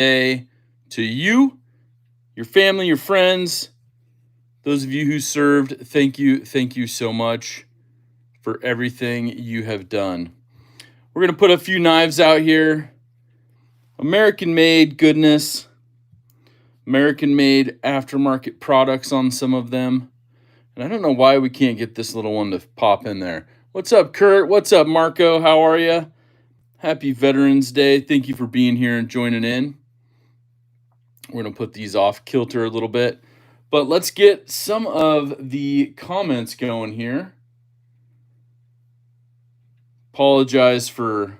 Day to you, your family, your friends, those of you who served. Thank you so much for everything you have done. We're going to put a few knives out here. American made goodness, American made aftermarket products on some of them. And I don't know why we can't get this little one to pop in there. What's up, Kurt? What's up, Marco? How are you? Happy Veterans Day. Thank you for being here and joining in. We're going to put these off kilter a little bit. But let's get some of the comments going here. Apologize for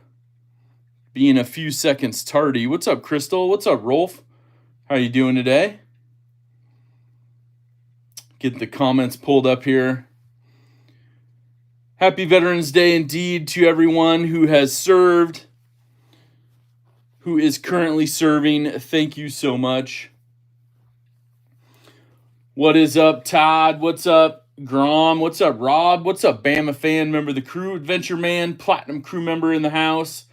being a few seconds tardy. What's up, Crystal? What's up, Rolf? How you doing today? Get the comments pulled up here. Happy Veterans Day indeed to everyone who has served, who is currently serving. Thank you so much. What is up, Todd? What's up, Grom? What's up, Rob? What's up, Bama fan, member of the crew, Adventure Man, Platinum crew member in the house.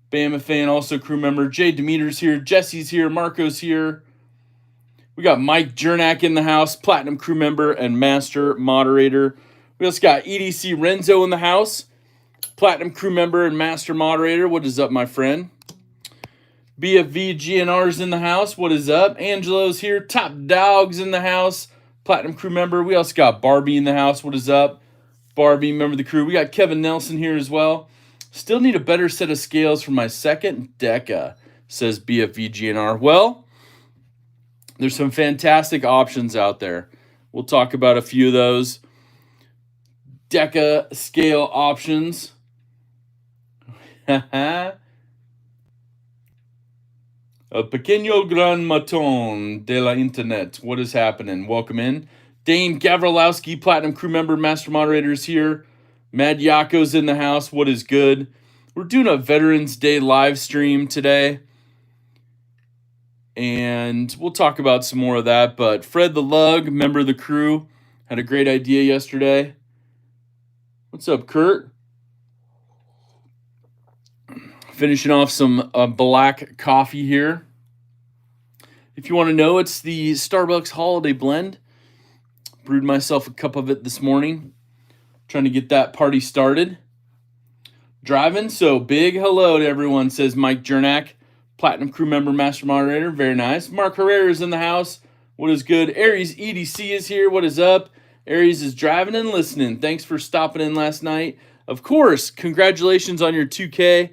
Bama fan, also crew member. Jay Demeter's here. Jesse's here. Marco's here. We got Mike Jernak in the house, Platinum crew member and master moderator. We also got EDC Renzo in the house, Platinum crew member and master moderator. What is up, my friend? BFV GNR's in the house. What is up? Angelo's here. Top Dogs in the house, Platinum crew member. We also got Barbie in the house. What is up? Barbie, member of the crew. We got Kevin Nelson here as well. Still need a better set of scales for my second Deca, says BFV GNR. Well, there's some fantastic options out there. We'll talk about a few of those Deca scale options. A pequeño gran matón de la internet. What is happening? Welcome in. Dane Gavrilowski, Platinum crew member, master moderator is here. Mad Yako's in the house. What is good? We're doing a Veterans Day live stream today. And we'll talk about some more of that. But Fred the Lug, member of the crew, had a great idea yesterday. What's up, Kurt? Finishing off some black coffee here. If you want to know, it's the Starbucks Holiday Blend. Brewed myself a cup of it this morning. Trying to get that party started. Driving, so big hello to everyone, says Mike Jernak. Platinum crew member, master moderator. Very nice. Mark Herrera is in the house. What is good? Aries EDC is here. What is up? Aries is driving and listening. Thanks for stopping in last night. Of course, congratulations on your 2K.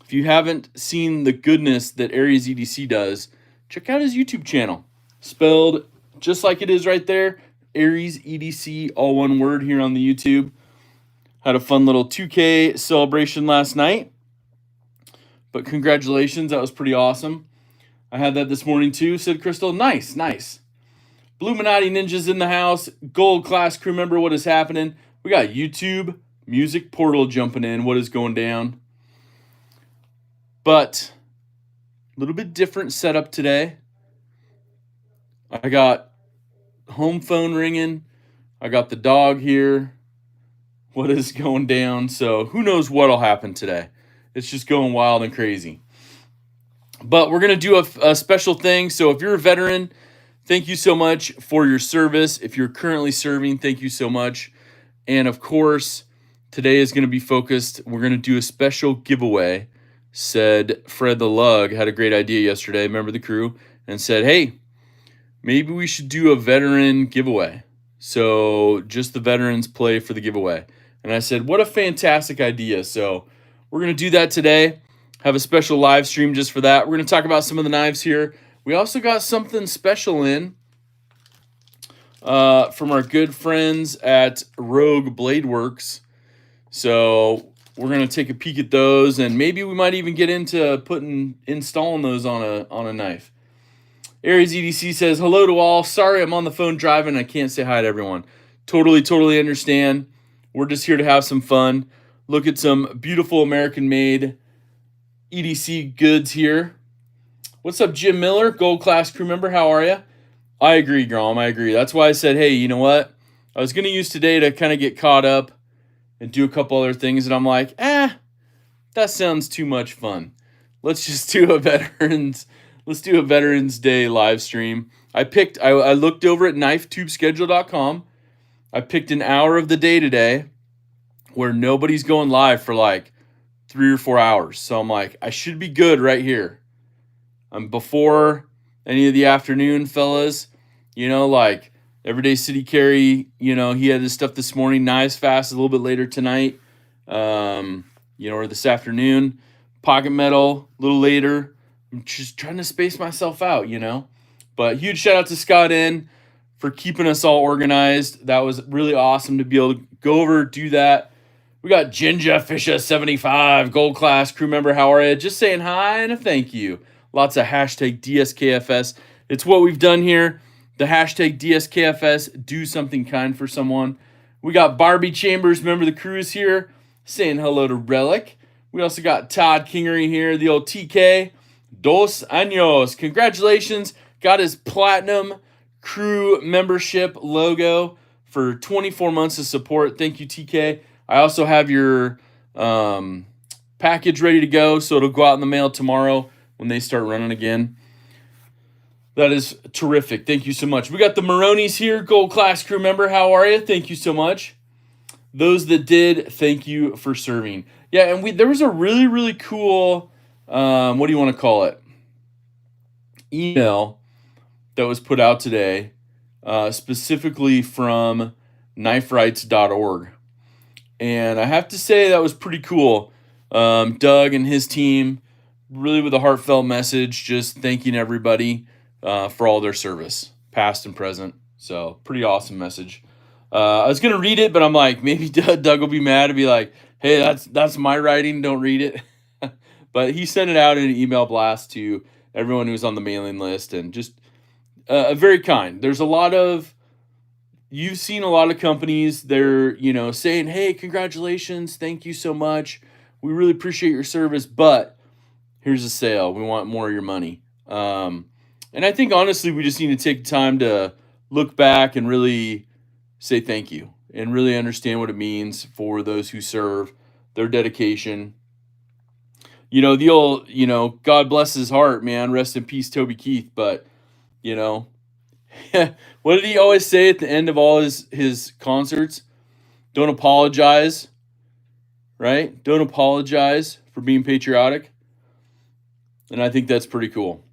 If you haven't seen the goodness that Aries EDC does, check out his YouTube channel. Spelled just like it is right there. Aries EDC, all one word here on the YouTube. Had a fun little 2K celebration last night. But congratulations, that was pretty awesome. I had that this morning too, said Crystal. Nice, nice. Bluminati Ninja's in the house. Gold class crew member, what is happening? We got YouTube Music Portal jumping in. What is going down? But a little bit different setup today. I got home phone ringing. I got the dog here. What is going down? So who knows what'll happen today. It's just going wild and crazy. But we're going to do a special thing. So if you're a veteran, thank you so much for your service. If you're currently serving, thank you so much. And of course, today is going to be focused. We're going to do a special giveaway. Said Fred the Lug had a great idea yesterday, member of the crew, and said, hey, maybe we should do a veteran giveaway. So just the veterans play for the giveaway. And I said, what a fantastic idea. So we're going to do that today. Have a special live stream just for that. We're going to talk about some of the knives here. We also got something special in from our good friends at Rogue Blade Works. So we're going to take a peek at those, and maybe we might even get into installing those on a knife. Aries EDC says, hello to all. Sorry, I'm on the phone driving. I can't say hi to everyone. Totally understand. We're just here to have some fun. Look at some beautiful American-made EDC goods here. What's up, Jim Miller, Gold Class crew member? How are you? I agree, Grom. I agree. That's why I said, hey, you know what? I was going to use today to kind of get caught up and do a couple other things, and I'm like, that sounds too much fun. Let's just do a Let's do a Veterans Day live stream. I looked over at knifetubeschedule.com. I picked an hour of the day today where nobody's going live for like 3 or 4 hours. So I'm like, I should be good right here. I'm before any of the afternoon fellas, like Everyday City Carry, he had his stuff this morning. Knives Fast a little bit later tonight, or this afternoon. Pocket Metal a little later. I'm just trying to space myself out, But huge shout out to Scott N for keeping us all organized. That was really awesome to be able to go over, do that. We got Ginger Fisher 75, gold class crew member. How are you? Just saying hi and a thank you. Lots of hashtag DSKFS. It's what we've done here. The hashtag DSKFS, do something kind for someone. We got Barbie Chambers, member of the crew, is here, saying hello to Relic. We also got Todd Kingery here, the old TK. Dos años. Congratulations. Got his platinum crew membership logo for 24 months of support. Thank you, TK. I also have your package ready to go, so it'll go out in the mail tomorrow when they start running again. That is terrific. Thank you so much. We got the Maronis here, gold class crew member. How are you? Thank you so much. Those that did, thank you for serving. Yeah, and there was a really, really cool, what do you want to call it? Email that was put out today, specifically from kniferights.org. And I have to say that was pretty cool. Doug and his team, really with a heartfelt message, just thanking everybody for all their service, past and present. So pretty awesome message. I was going to read it, but I'm like, maybe Doug will be mad and be like, hey, that's my writing, don't read it. But he sent it out in an email blast to everyone who was on the mailing list, and just very kind. There's a lot of, you've seen a lot of companies, they're, saying, hey, congratulations, thank you so much. We really appreciate your service, but here's a sale. We want more of your money. And I think, honestly, we just need to take time to look back and really say thank you and really understand what it means for those who serve, their dedication. The old, God bless his heart, man. Rest in peace, Toby Keith. But, what did he always say at the end of all his concerts? Don't apologize, right? Don't apologize for being patriotic. And I think that's pretty cool.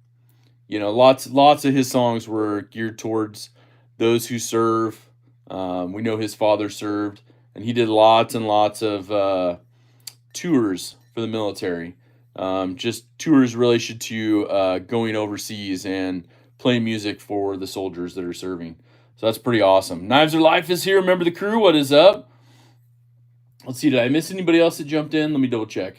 Lots of his songs were geared towards those who serve. We know his father served, and he did lots and lots of tours for the military. Just tours related to going overseas and playing music for the soldiers that are serving. So that's pretty awesome. Knives Are Life is here. Remember the crew. What is up? Let's see. Did I miss anybody else that jumped in? Let me double check.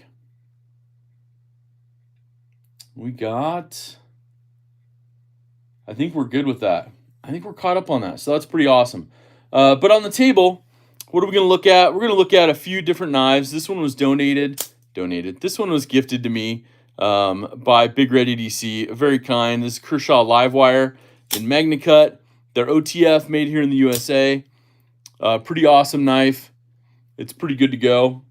I think we're good with that. I think we're caught up on that. So that's pretty awesome. But on the table, what are we going to look at? We're going to look at a few different knives. This one was donated. This one was gifted to me by Big Ready DC. Very kind. This is Kershaw Livewire in MagnaCut. They're OTF, made here in the USA. Pretty awesome knife. It's pretty good to go.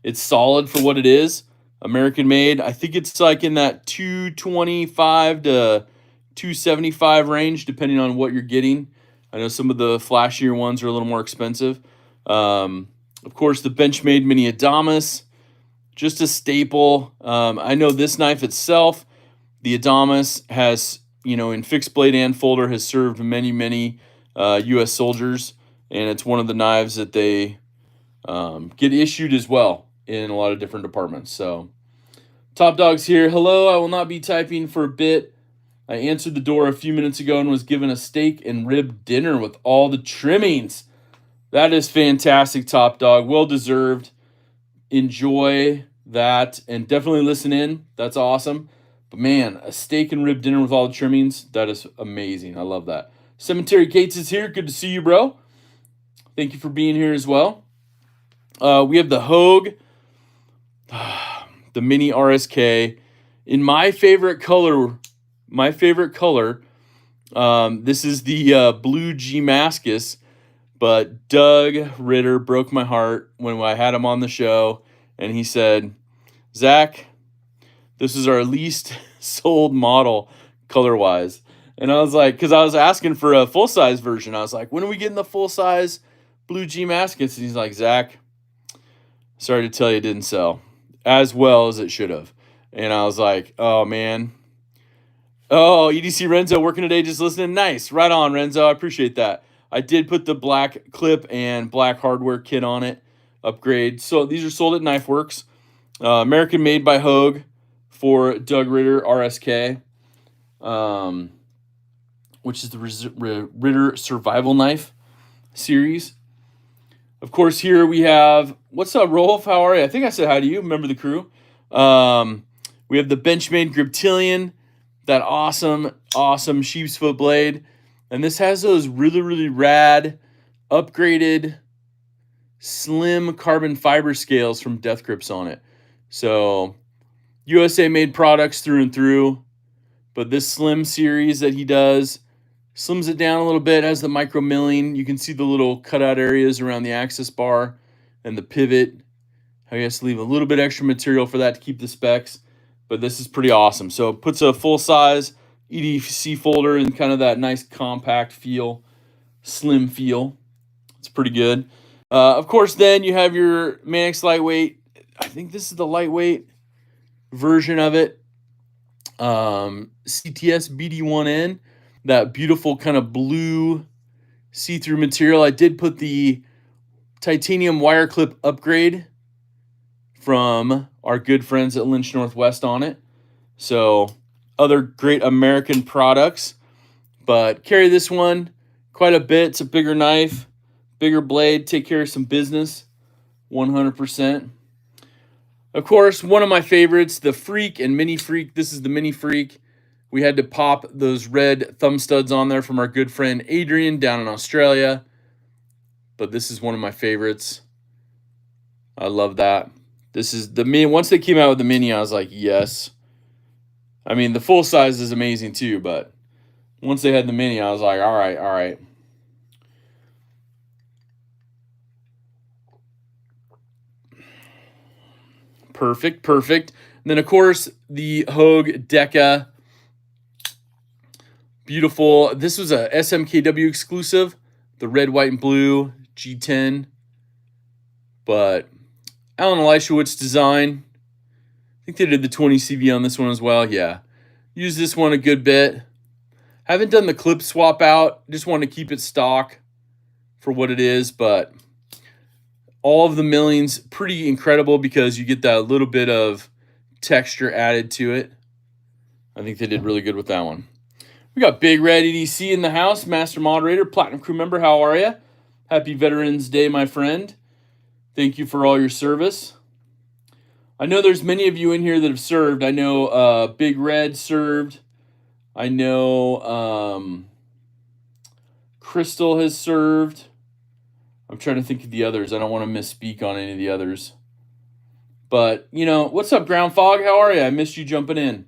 It's solid for what it is. American made. I think it's like in that 225 to 275 range, depending on what you're getting. I know some of the flashier ones are a little more expensive. Of course, the Benchmade Mini Adamas, just a staple. I know this knife itself, the Adamas has, in fixed blade and folder, has served many, many U.S. soldiers, and it's one of the knives that they get issued as well in a lot of different departments. So, Top Dog's here. Hello, I will not be typing for a bit. I answered the door a few minutes ago and was given a steak and rib dinner with all the trimmings. That is fantastic, Top Dog. Well deserved. Enjoy that and definitely listen in. That's awesome. But man, a steak and rib dinner with all the trimmings, that is amazing. I love that. Cemetery Gates is here. Good to see you, bro. Thank you for being here as well. We have the Hogue, the Mini RSK in my favorite color. This is the blue G-Mascus, but Doug Ritter broke my heart when I had him on the show, and he said, Zach, this is our least sold model color wise. And I was like, because I was asking for a full size version. I was like, when are we getting the full size blue G Maskets? And he's like, Zach, sorry to tell you, it didn't sell as well as it should have. And I was like, oh man. Oh, EDC Renzo working today, just listening. Nice. Right on, Renzo. I appreciate that. I did put the black clip and black hardware kit on it. Upgrade. So these are sold at Knife Works. American made by Hogue for Doug Ritter RSK, which is the Ritter Survival Knife series. Of course, here we have, what's up, Rolf? How are you? I think I said hi to you. Remember the crew. We have the Benchmade Griptilian, that awesome sheep's foot blade. And this has those really rad, upgraded, slim carbon fiber scales from Death Grips on it. So USA made products through and through, but this slim series that he does slims it down a little bit, has the micro milling. You can see the little cutout areas around the access bar and the pivot. How he has to leave a little bit extra material for that to keep the specs, but this is pretty awesome. So it puts a full size EDC folder in kind of that nice compact feel, slim feel. It's pretty good. Of course, then you have your Manix lightweight. I think this is the lightweight version of it. CTS BD1N, that beautiful kind of blue see-through material. I did put the titanium wire clip upgrade from our good friends at Lynch Northwest on it. So other great American products, but carry this one quite a bit. It's a bigger knife, bigger blade, take care of some business, 100%. Of course, one of my favorites, the Freak and Mini Freak. This is the Mini Freak. We had to pop those red thumb studs on there from our good friend Adrian down in Australia. But this is one of my favorites. I love that. This is the mini. Once they came out with the Mini, I was like, yes. I mean, the full size is amazing too, but once they had the Mini, I was like, all right. Perfect. And then, of course, the Hogue Deca. Beautiful. This was a SMKW exclusive, the red, white, and blue G10. But Alan Elishewitz design. I think they did the 20 CV on this one as well. Yeah. Use this one a good bit. Haven't done the clip swap out. Just want to keep it stock for what it is, but all of the millings pretty incredible because you get that little bit of texture added to it. I think they did really good with that one. We got Big Red EDC in the house, master moderator, platinum crew member. How are you? Happy Veterans Day, my friend. Thank you for all your service. I know there's many of you in here that have served. I know Big Red served. I know Crystal has served. I'm trying to think of the others. I don't want to misspeak on any of the others. But, you know, what's up, Ground Fog? How are you? I missed you jumping in.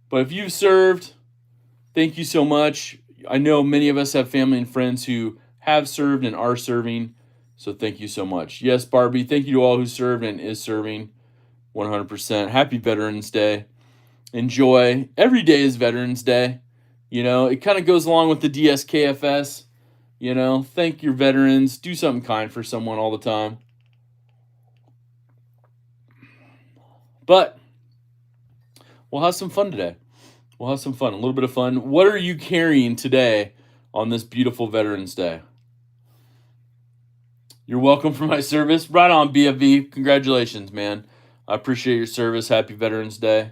But if you've served, thank you so much. I know many of us have family and friends who have served and are serving. So thank you so much. Yes, Barbie, thank you to all who served and is serving. 100%. Happy Veterans Day. Enjoy. Every day is Veterans Day. You know, it kind of goes along with the DSK KFS. You know, thank your veterans. Do something kind for someone all the time. But we'll have some fun today. We'll have some fun, a little bit of fun. What are you carrying today on this beautiful Veterans Day? You're welcome for my service. Right on, BFV. Congratulations, man. I appreciate your service. Happy Veterans Day.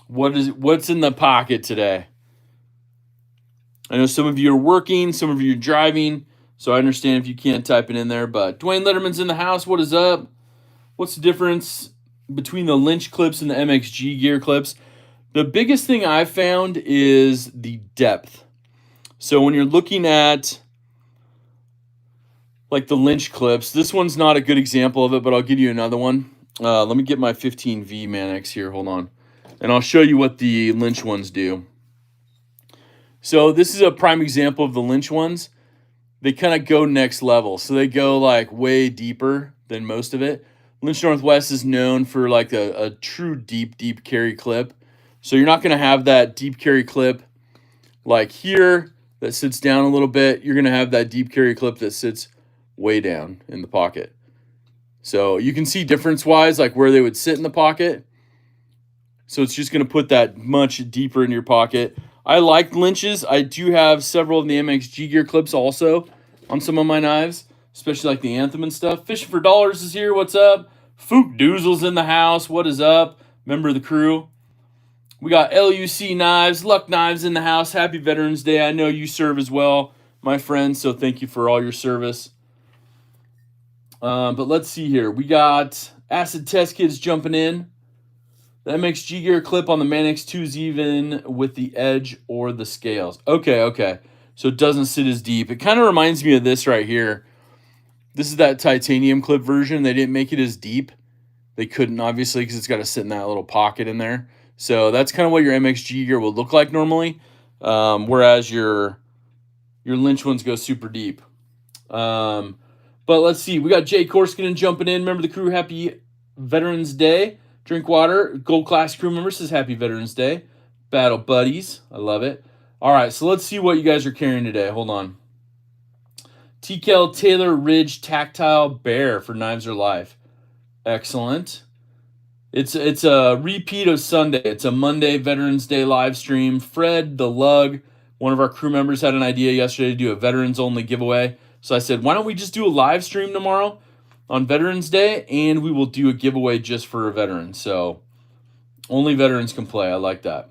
What's in the pocket today? I know some of you are working, some of you are driving, so I understand if you can't type it in there. But Dwayne Letterman's in the house. What is up? What's the difference between the Lynch clips and the MXG gear clips? The biggest thing I've found is the depth. So when you're looking at like the Lynch clips, this one's not a good example of it, but I'll give you another one. Let me get my 15V Manix here. Hold on. And I'll show you what the Lynch ones do. So this is a prime example of the Lynch ones. They kind of go next level. So they go like way deeper than most of it. Lynch Northwest is known for like a true deep carry clip. So you're not going to have that deep carry clip like here that sits down a little bit. You're going to have that deep carry clip that sits way down in the pocket. So you can see difference-wise like where they would sit in the pocket. So it's just going to put that much deeper in your pocket. I like Lynch's. I do have several of the MXG gear clips also on some of my knives, especially like the Anthem and stuff. Fishing for Dollars is here. What's up? Fook Doozle's in the house. What is up? Member of the crew. We got LUC Knives, Luck Knives in the house. Happy Veterans Day. I know you serve as well, my friends, so thank you for all your service. But let's see here. We got Acid Test Kids jumping in. The MXG gear clip on the Manix 2 is even with the edge or the scales. Okay. So it doesn't sit as deep. It kind of reminds me of this right here. This is that titanium clip version. They didn't make it as deep. They couldn't, obviously, because it's got to sit in that little pocket in there. So that's kind of what your MXG gear will look like normally, whereas your Lynch ones go super deep. But let's see. We got Jay Korskinen jumping in. Remember the crew, happy Veterans Day. Drink water. Gold Class crew member says happy Veterans Day. Battle buddies. I love it. All right, so let's see what you guys are carrying today. Hold on. TKL Taylor Ridge Tactile Bear for Knives Are Life. Excellent. It's a repeat of Sunday. It's a Monday Veterans Day live stream. Fred the Lug, one of our crew members, had an idea yesterday to do a veterans only giveaway. So I said, why don't we just do a live stream tomorrow on Veterans Day, and we will do a giveaway just for a veteran. So only veterans can play. I like that.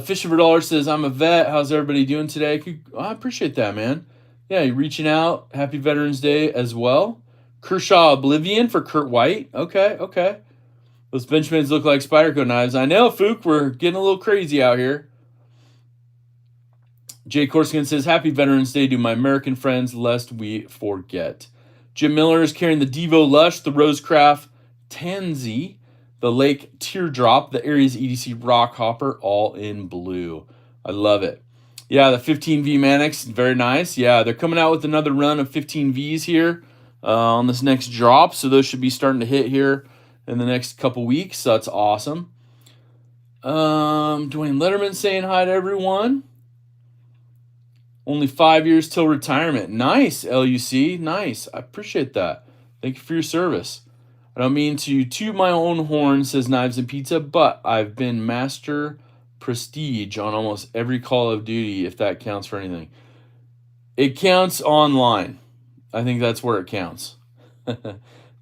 Fishing for Dollars says, I'm a vet. How's everybody doing today? I appreciate that, man. Yeah, you're reaching out. Happy Veterans Day as well. Kershaw Oblivion for Kurt White. Okay. Those Benjamins look like Spyderco knives. I know, Fook. We're getting a little crazy out here. Jay Korskian says, happy Veterans Day to my American friends, lest we forget. Jim Miller is carrying the Devo Lush, the Rosecraft Tansy, the Lake Teardrop, the Aries EDC Rock Hopper, all in blue. I love it. Yeah, the 15V Manix, very nice. Yeah, they're coming out with another run of 15Vs here on this next drop, so those should be starting to hit here in the next couple weeks. So that's awesome. Dwayne Letterman saying hi to everyone. Only 5 years till retirement. Nice, LUC. Nice. I appreciate that. Thank you for your service. I don't mean to toot my own horn, says Knives and Pizza, but I've been Master Prestige on almost every Call of Duty, if that counts for anything. It counts online. I think that's where it counts.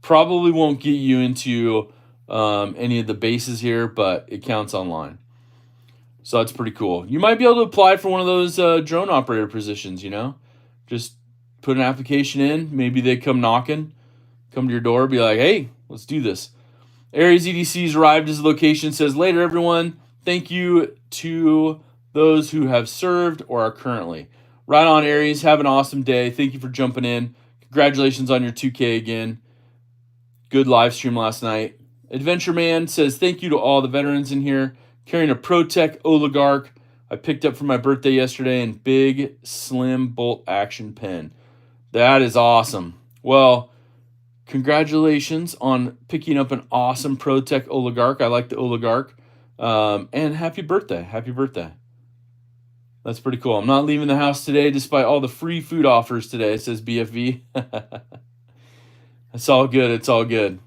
Probably won't get you into any of the bases here, but it counts online. So that's pretty cool. You might be able to apply for one of those drone operator positions, you know? Just put an application in. Maybe they come knocking, come to your door, be like, hey, let's do this. Aries EDC's arrived as the location. Says, later, everyone. Thank you to those who have served or are currently. Right on, Aries. Have an awesome day. Thank you for jumping in. Congratulations on your 2K again. Good live stream last night. Adventure Man says, thank you to all the veterans in here. Carrying a ProTech Oligarch I picked up for my birthday yesterday, and big, slim bolt action pen. That is awesome. Well, congratulations on picking up an awesome ProTech Oligarch. I like the Oligarch. And happy birthday. Happy birthday. That's pretty cool. I'm not leaving the house today despite all the free food offers today, says BFV. It's all good. It's all good.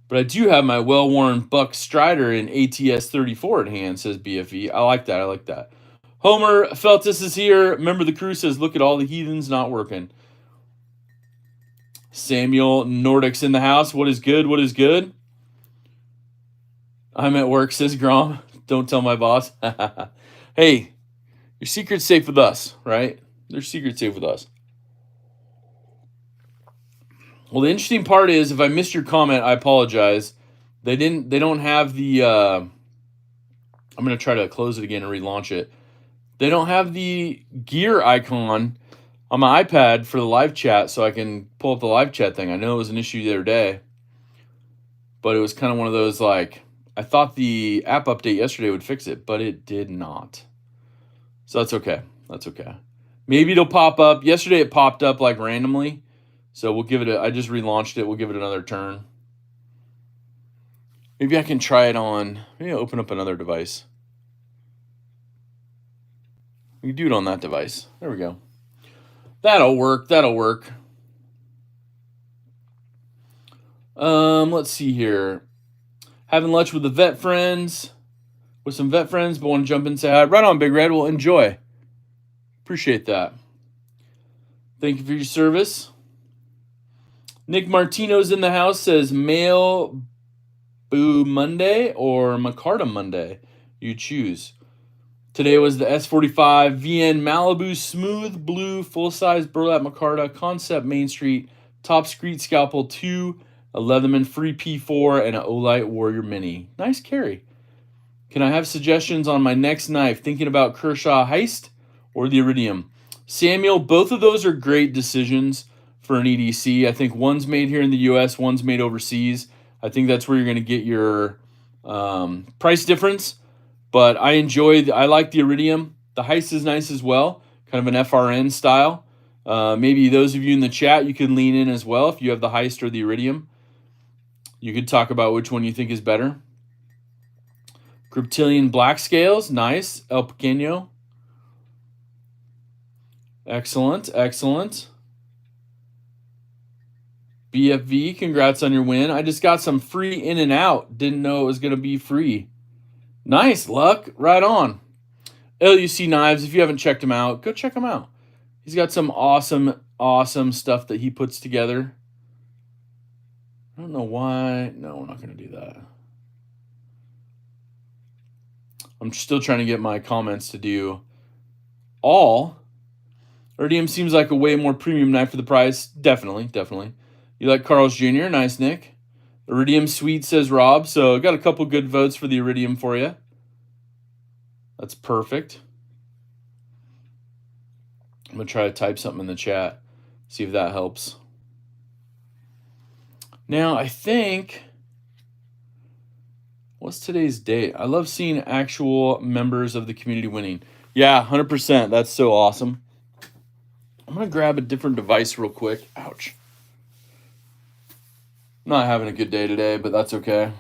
But I do have my well-worn Buck Strider in ATS 34 at hand, says BFE. I like that. I like that. Homer Feltus is here. Member of the crew says, look at all the heathens not working. Samuel Nordic's in the house. What is good? What is good? I'm at work, says Grom. Don't tell my boss. Hey, your secret's safe with us, right? Their secret's safe with us. Well, the interesting part is, if I missed your comment, I apologize. They don't have the, I'm going to try to close it again and relaunch it. They don't have the gear icon on my iPad for the live chat, so I can pull up the live chat thing. I know it was an issue the other day, but it was kind of one of those, like, I thought the app update yesterday would fix it, but it did not. So that's okay. That's okay. Maybe it'll pop up. Yesterday it popped up, like, randomly. So we'll give it I just relaunched it. We'll give it another turn. Maybe I can try it on, maybe I'll open up another device. We can do it on that device. There we go. That'll work. Let's see here. Having lunch with some vet friends, but want to jump in and say hi. Right on, Big Red. Well, enjoy. Appreciate that. Thank you for your service. Nick Martino's in the house, says Mail Boo Monday or Macarta Monday. You choose. Today was the S45 VN Malibu Smooth Blue Full-Size Burlap Macarta Concept Main Street Top Street Scalpel 2, a Leatherman Free P4, and an Olight Warrior Mini. Nice carry. Can I have suggestions on my next knife? Thinking about Kershaw Heist or the Iridium? Samuel, both of those are great decisions for an EDC. I think one's made here in the U.S., one's made overseas. I think that's where you're going to get your price difference. But I like the Iridium. The Heist is nice as well, kind of an FRN style. Maybe those of you in the chat, you can lean in as well if you have the Heist or the Iridium. You could talk about which one you think is better. Griptilian Black Scales, nice. El Pequeño. Excellent. BFV, congrats on your win. I just got some free in and out. Didn't know it was going to be free. Nice, Luck. Right on. LUC Knives, if you haven't checked him out, go check him out. He's got some awesome stuff that he puts together. I don't know why. No, we're not going to do that. I'm still trying to get my comments to do all. Iridium seems like a way more premium knife for the price. Definitely. You like Carl's Jr.? Nice, Nick. Iridium sweet, says Rob. So got a couple good votes for the Iridium for you. That's perfect. I'm going to try to type something in the chat. See if that helps. Now, I think... What's today's date? I love seeing actual members of the community winning. Yeah, 100%. That's so awesome. I'm going to grab a different device real quick. Ouch. Not having a good day today, but that's okay.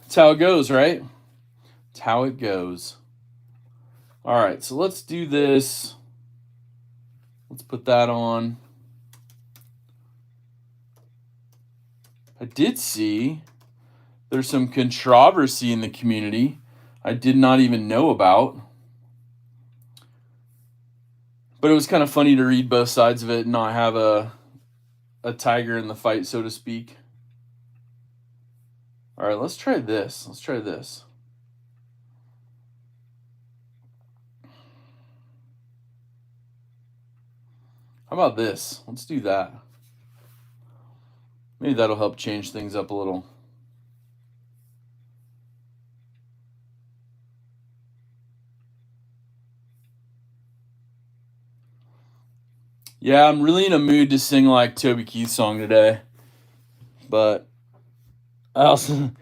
It's how it goes, right? It's how it goes. All right, so let's do this. Let's put that on. I did see there's some controversy in the community I did not even know about. But it was kind of funny to read both sides of it and not have a tiger in the fight, so to speak. All right, let's try this. How about this? Let's do that. Maybe that'll help change things up a little. Yeah, I'm really in a mood to sing like Toby Keith's song today. But I'm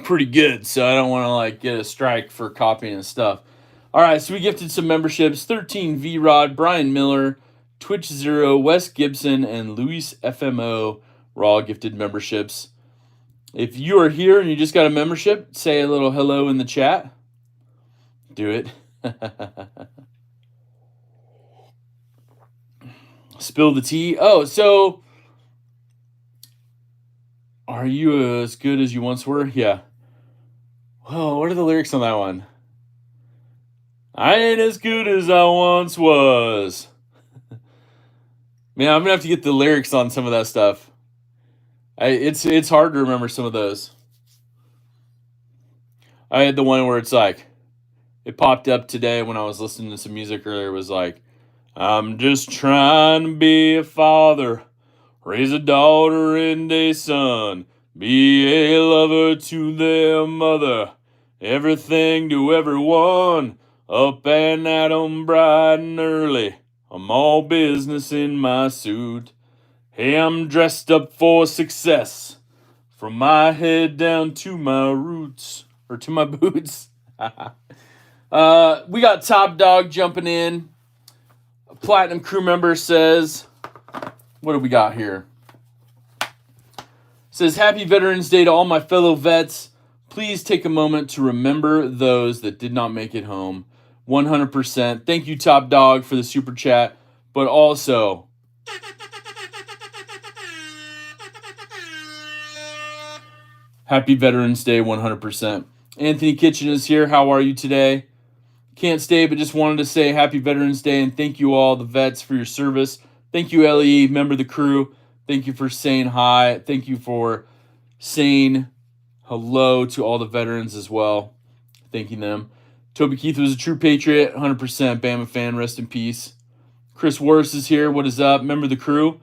pretty good, so I don't want to like get a strike for copying and stuff. All right, so we gifted some memberships. 13 V-Rod, Brian Miller, Twitch Zero, Wes Gibson, and Luis FMO were all gifted memberships. If you are here and you just got a membership, say a little hello in the chat. Do it. Spill the tea. Oh, so are you as good as you once were? Yeah. Well, what are the lyrics on that one? I ain't as good as I once was. Man, I'm gonna have to get the lyrics on some of that stuff. It's hard to remember some of those. I had the one where it's like, it popped up today when I was listening to some music earlier. It was like, I'm just trying to be a father, raise a daughter and a son, be a lover to their mother, everything to everyone, up and at 'em bright and early, I'm all business in my suit. Hey, I'm dressed up for success, from my head down to my roots, or to my boots. We got Top Dog jumping in. A Platinum crew member says, What do we got here? It says, Happy Veterans Day to all my fellow vets. Please take a moment to remember those that did not make it home. 100%. Thank you, Top Dog, for the super chat. But also, Happy Veterans Day, 100%. Anthony Kitchen is here. How are you today? Can't stay, but just wanted to say Happy Veterans Day and thank you all, the vets, for your service. Thank you, LE, member of the crew. Thank you for saying hi. Thank you for saying hello to all the veterans as well. Thanking them. Toby Keith was a true patriot, 100% Bama fan. Rest in peace. Chris Worse is here. What is up? Member of the crew.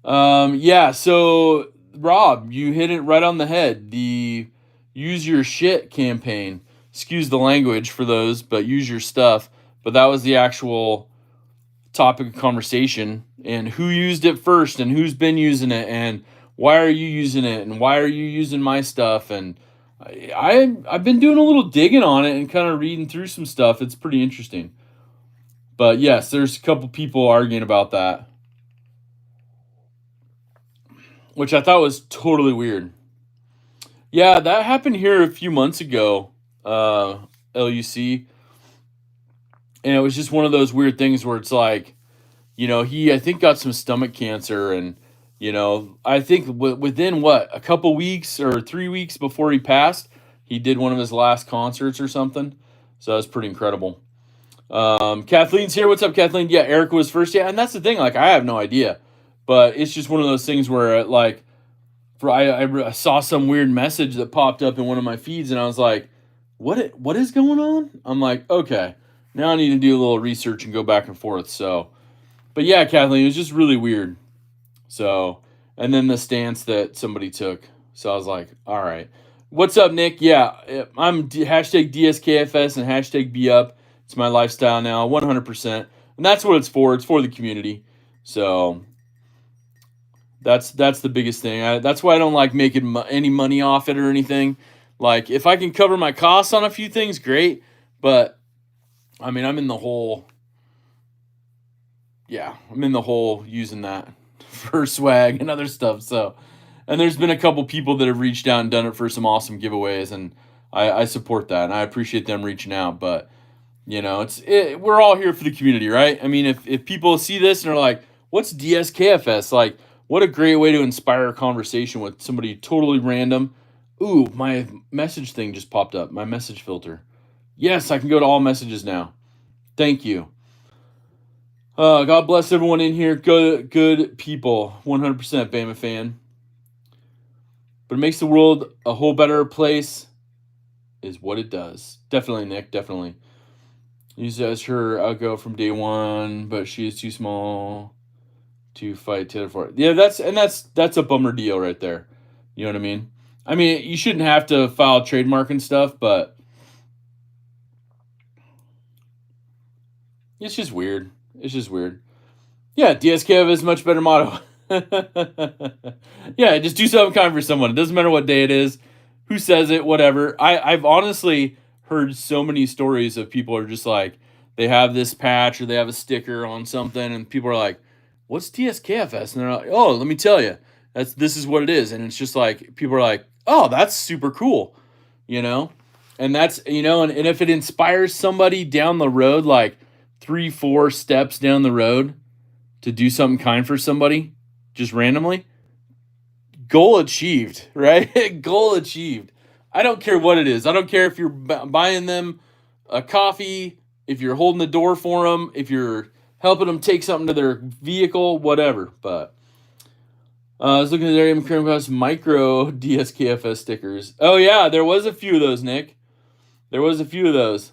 Yeah, so Rob, you hit it right on the head. The Use Your Shit campaign. Excuse the language for those, but use your stuff. But that was the actual topic of conversation, and who used it first and who's been using it and why are you using it and why are you using my stuff. And I've been doing a little digging on it and kind of reading through some stuff. It's pretty interesting. But yes, there's a couple people arguing about that, which I thought was totally weird. Yeah, that happened here a few months ago, LUC. And it was just one of those weird things where it's like, he, I think, got some stomach cancer. And, I think within a couple weeks or 3 weeks before he passed, he did one of his last concerts or something. So that's pretty incredible. Kathleen's here. What's up, Kathleen? Yeah, Erica was first. Yeah, and that's the thing. Like, I have no idea. But it's just one of those things where, like, I saw some weird message that popped up in one of my feeds, and I was like, what is going on? I'm like, okay, now I need to do a little research and go back and forth. So, but yeah, Kathleen, it was just really weird. So, and then the stance that somebody took. So I was like, all right. What's up, Nick? Yeah, I'm hashtag DSKFS and hashtag be up. It's my lifestyle now, 100%. And that's what it's for. It's for the community. So that's the biggest thing. That's why I don't like making any money off it or anything. Like, if I can cover my costs on a few things, great. But, I mean, I'm in the hole using that for swag and other stuff. So, and there's been a couple people that have reached out and done it for some awesome giveaways. And I support that. And I appreciate them reaching out. But, we're all here for the community, right? I mean, if people see this and are like, what's DSKFS? Like, what a great way to inspire a conversation with somebody totally random. Ooh, my message thing just popped up. My message filter. Yes, I can go to all messages now. Thank you. God bless everyone in here. Good people. 100% Bama fan. But it makes the world a whole better place is what it does. Definitely, Nick. Definitely. You said, sure, I'll go from day one, but she is too small to fight Taylor for it. Yeah, that's a bummer deal right there. You know what I mean? I mean, you shouldn't have to file trademark and stuff, but it's just weird. It's just weird. Yeah, DSK is a much better motto. Yeah, just do something kind for someone. It doesn't matter what day it is, who says it, whatever. I've honestly heard so many stories of people are just like, they have this patch or they have a sticker on something, and people are like, what's DSKFS? And they're like, oh, let me tell you, this is what it is. And it's just like, people are like, oh, that's super cool, and that's, and if it inspires somebody down the road, like 3-4 steps down the road to do something kind for somebody, just randomly, goal achieved, right? Goal achieved. I don't care what it is. I don't care if you're buying them a coffee, if you're holding the door for them, if you're helping them take something to their vehicle, whatever. But I was looking at their Creamcast micro DSKFS stickers. Oh, yeah, there was a few of those, Nick. There was a few of those.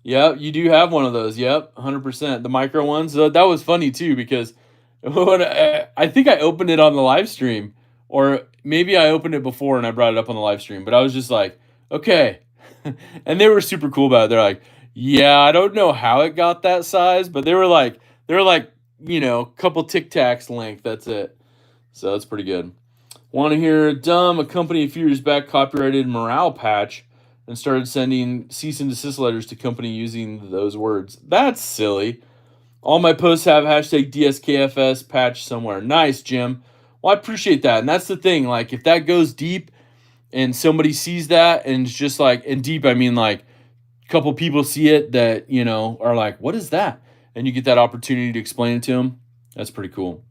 Yep, you do have one of those. Yep, 100%. The micro ones. That was funny, too, because I think I opened it on the live stream. Or maybe I opened it before and I brought it up on the live stream. But I was just like, okay. And they were super cool about it. They're like, yeah, I don't know how it got that size. But they were like, a couple Tic Tacs length. That's it. So that's pretty good. Want to hear a company a few years back copyrighted morale patch and started sending cease and desist letters to company using those words. That's silly. All my posts have hashtag DSKFS patch somewhere. Nice, Jim. Well, I appreciate that. And that's the thing. Like, if that goes deep and somebody sees that and it's just like, and deep, I mean, like, a couple people see it that, you know, are like, what is that? And you get that opportunity to explain it to them. That's pretty cool.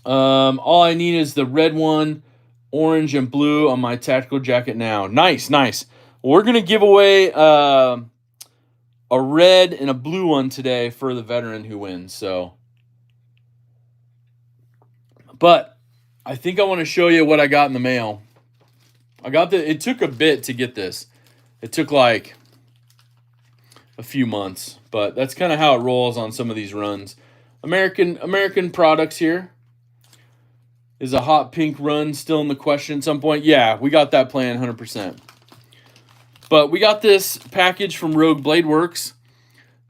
All I need is the red one, orange, and blue on my tactical jacket now. Nice, nice. We're going to give away a red and a blue one today for the veteran who wins. So, but I think I want to show you what I got in the mail. It took a bit to get this. It took like a few months, but that's kind of how it rolls on some of these runs. American products here. Is a hot pink run still in the question at some point? Yeah, we got that plan 100%. But we got this package from Rogue Blade Works.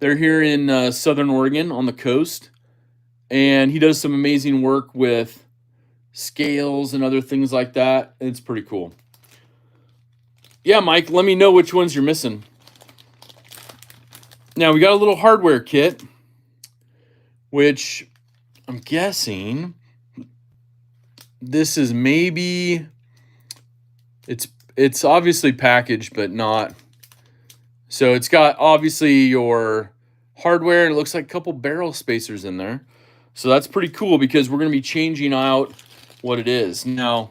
They're here in Southern Oregon on the coast. And he does some amazing work with scales and other things like that. It's pretty cool. Yeah, Mike, let me know which ones you're missing. Now, we got a little hardware kit, which I'm guessing this is maybe... It's obviously packaged, but not. So it's got obviously your hardware, and it looks like a couple barrel spacers in there. So that's pretty cool because we're going to be changing out what it is. Now,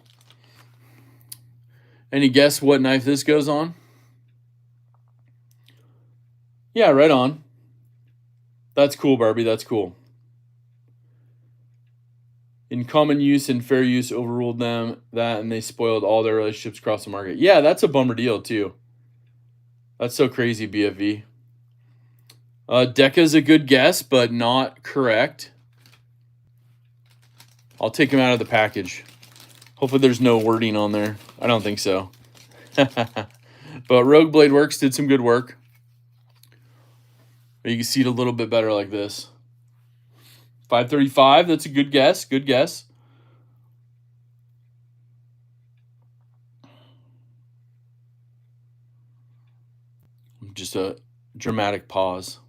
any guess what knife this goes on? Yeah, right on. That's cool, Barbie. That's cool. In common use and fair use overruled them and they spoiled all their relationships across the market. Yeah, that's a bummer deal too. That's so crazy, BFV. Deca's a good guess, but not correct. I'll take him out of the package. Hopefully there's no wording on there. I don't think so. But Rogue Blade Works did some good work. You can see it a little bit better like this. 535, that's a good guess. Good guess. Just a dramatic pause.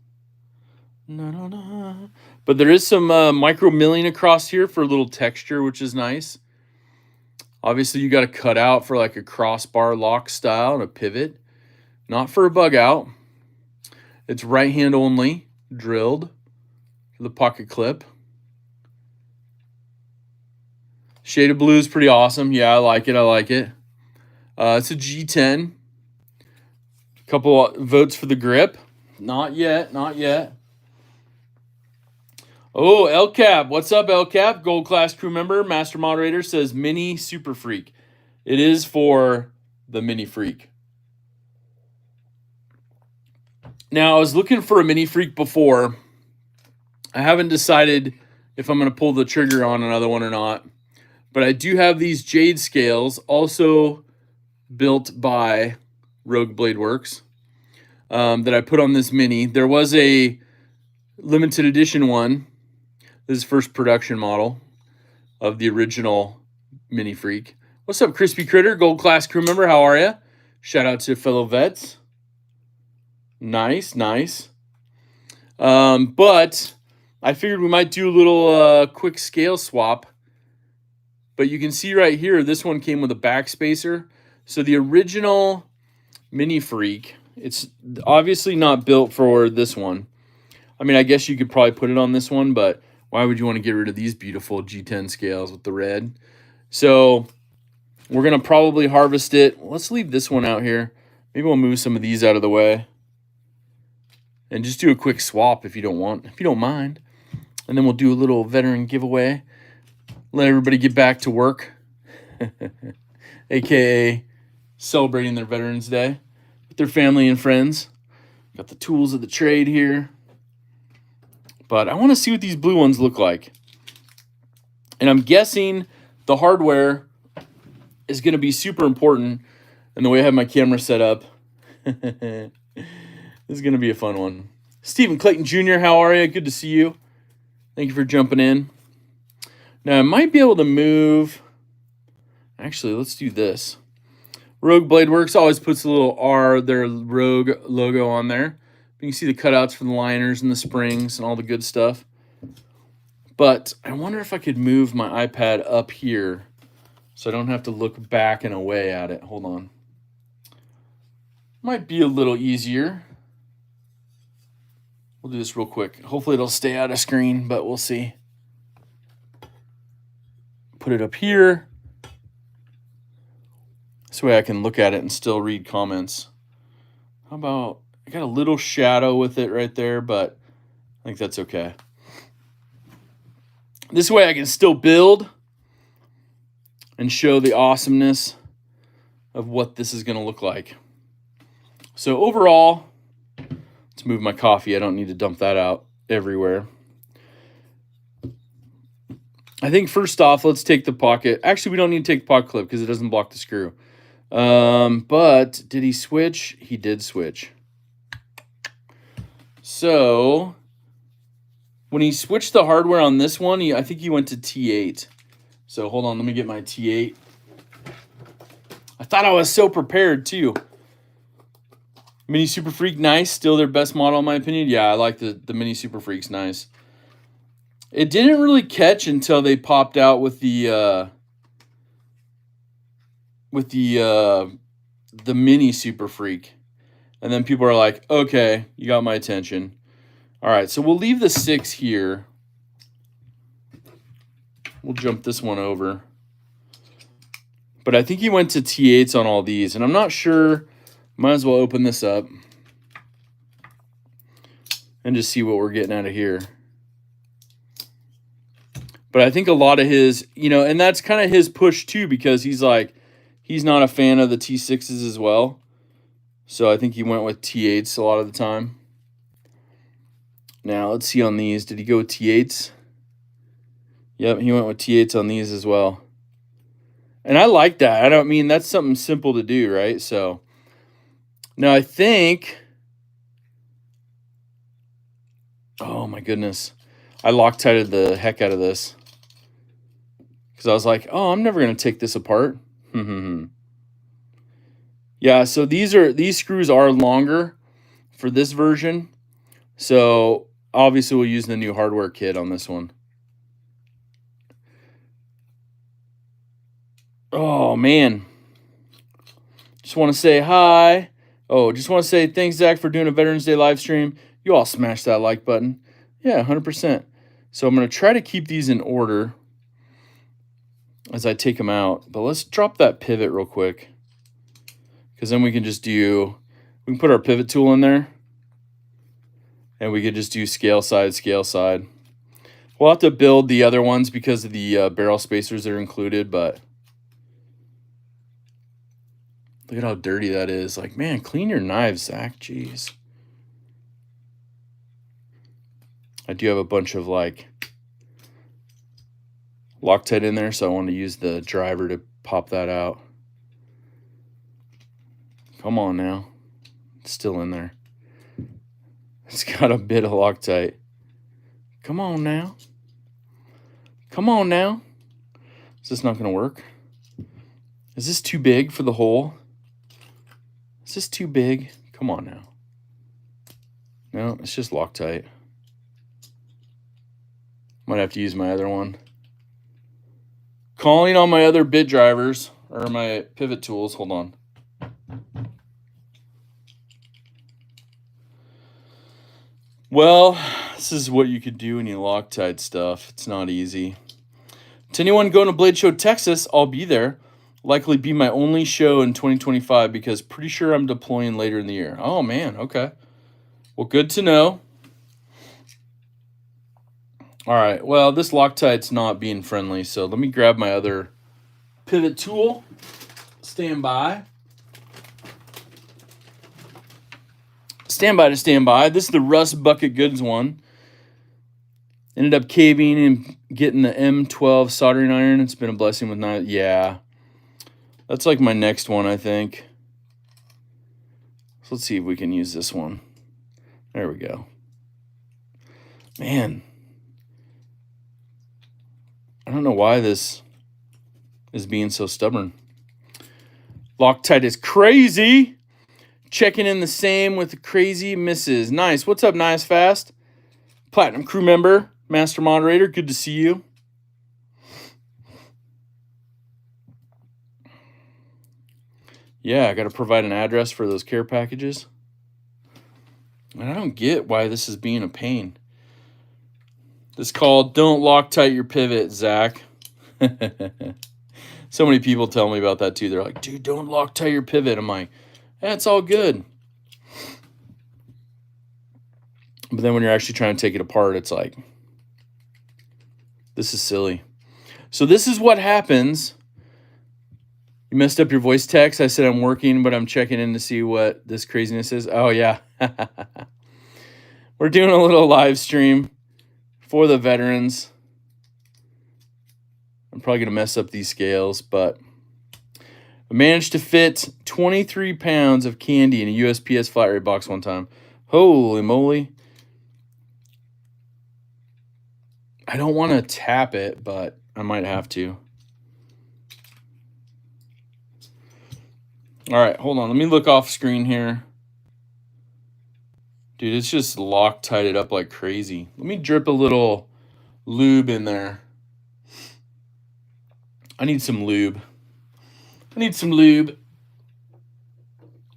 No. But there is some micro milling across here for a little texture, which is nice. Obviously, you got to cut out for like a crossbar lock style and a pivot. Not for a bug out. It's right hand only, drilled for the pocket clip. Shade of blue is pretty awesome. Yeah, I like it. It's a G10. Couple votes for the grip. Not yet. Oh, LCAP. What's up, LCAP? Gold class crew member, master moderator says Mini Super Freak. It is for the Mini Freak. Now, I was looking for a Mini Freak before. I haven't decided if I'm going to pull the trigger on another one or not. But I do have these jade scales, also built by Rogue Blade Works, that I put on this Mini. There was a limited edition one. This is first production model of the original Mini Freak. What's up, Crispy Critter? Gold class crew member, how are you? Shout out to fellow vets. Nice. But I figured we might do a little quick scale swap. But you can see right here, this one came with a backspacer. So the original Mini Freak, it's obviously not built for this one. I mean, I guess you could probably put it on this one, but why would you want to get rid of these beautiful G10 scales with the red? So we're going to probably harvest it. Let's leave this one out here. Maybe we'll move some of these out of the way. And just do a quick swap if you don't mind. And then we'll do a little veteran giveaway. Let everybody get back to work. AKA celebrating their Veterans Day with their family and friends. Got the tools of the trade here. But I want to see what these blue ones look like. And I'm guessing the hardware is going to be super important. And the way I have my camera set up, this is going to be a fun one. Stephen Clayton Jr., how are you? Good to see you. Thank you for jumping in. Now, I might be able to move. Actually, let's do this. Rogue Blade Works always puts a little R, their Rogue logo on there. You can see the cutouts for the liners and the springs and all the good stuff. But I wonder if I could move my iPad up here so I don't have to look back and away at it. Hold on. Might be a little easier. We'll do this real quick. Hopefully it'll stay out of screen, but we'll see. Put it up here. This way I can look at it and still read comments. How about, I got a little shadow with it right there, but I think that's okay. This way I can still build and show the awesomeness of what this is going to look like. So overall, let's move my coffee. I don't need to dump that out everywhere. I think first off, let's take the pocket. Actually, we don't need to take the pocket clip because it doesn't block the screw. But did he switch? He did switch. So when he switched the hardware on this one, I think he went to T8. So hold on, let me get my T8. I thought I was so prepared too. Mini Super Freak, nice. Still their best model in my opinion. Yeah, I like the Mini Super Freaks, nice. It didn't really catch until they popped out with the Mini Super Freak. And then people are like, okay, you got my attention. All right, so we'll leave the 6 here. We'll jump this one over. But I think he went to T8s on all these, and I'm not sure. Might as well open this up and just see what we're getting out of here. But I think a lot of his, and that's kind of his push too, because he's not a fan of the T6s as well. So I think he went with T8s a lot of the time. Now, let's see on these. Did he go with T8s? Yep, he went with T8s on these as well. And I like that. That's something simple to do, right? So, now I think... Oh, my goodness. I Loctited the heck out of this. Because I was like, oh, I'm never going to take this apart. Yeah, so these screws are longer for this version. So obviously we'll use the new hardware kit on this one. Oh man. Just want to say hi. Oh, just want to say thanks, Zach, for doing a Veterans Day live stream. You all smash that like button. Yeah, 100%. So I'm going to try to keep these in order as I take them out. But let's drop that pivot real quick. Because then we can just we can put our pivot tool in there. And we could just do scale side, scale side. We'll have to build the other ones because of the barrel spacers that are included, but look at how dirty that is. Like, man, clean your knives, Zach. Jeez. I do have a bunch of Loctite in there, so I want to use the driver to pop that out. Come on now. It's still in there. It's got a bit of Loctite. Come on now. Come on now. Is this not going to work? Is this too big for the hole? Is this too big? Come on now. No, it's just Loctite. Might have to use my other one. Calling on my other bit drivers, or my pivot tools. Hold on. Well, this is what you could do when you Loctite stuff. It's not easy. To anyone going to Blade Show Texas, I'll be there. Likely be my only show in 2025 because pretty sure I'm deploying later in the year. Oh, man. Okay. Well, good to know. All right. Well, this Loctite's not being friendly, so let me grab my other pivot tool. Stand by. Stand by to stand by. This is the Rust Bucket Goods one. Ended up caving and getting the M12 soldering iron. It's been a blessing with knives. Yeah. That's like my next one, I think. So let's see if we can use this one. There we go. Man. I don't know why this is being so stubborn. Loctite is crazy. Checking in the same with the crazy misses. Nice. What's up, Nice Fast? Platinum crew member, master moderator. Good to see you. Yeah, I got to provide an address for those care packages. And I don't get why this is being a pain. This is called Don't Loctite Your Pivot, Zach. So many people tell me about that too. They're like, dude, don't Loctite your pivot. I'm like, it's all good. But then when you're actually trying to take it apart, it's like, this is silly. So this is what happens. You messed up your voice text. I said I'm working, but I'm checking in to see what this craziness is. Oh, yeah. We're doing a little live stream for the veterans. I'm probably going to mess up these scales, but I managed to fit 23 pounds of candy in a USPS flat rate box one time. Holy moly. I don't want to tap it, but I might have to. All right, hold on. Let me look off screen here. Dude, it's just Loctited up like crazy. Let me drip a little lube in there. I need some lube.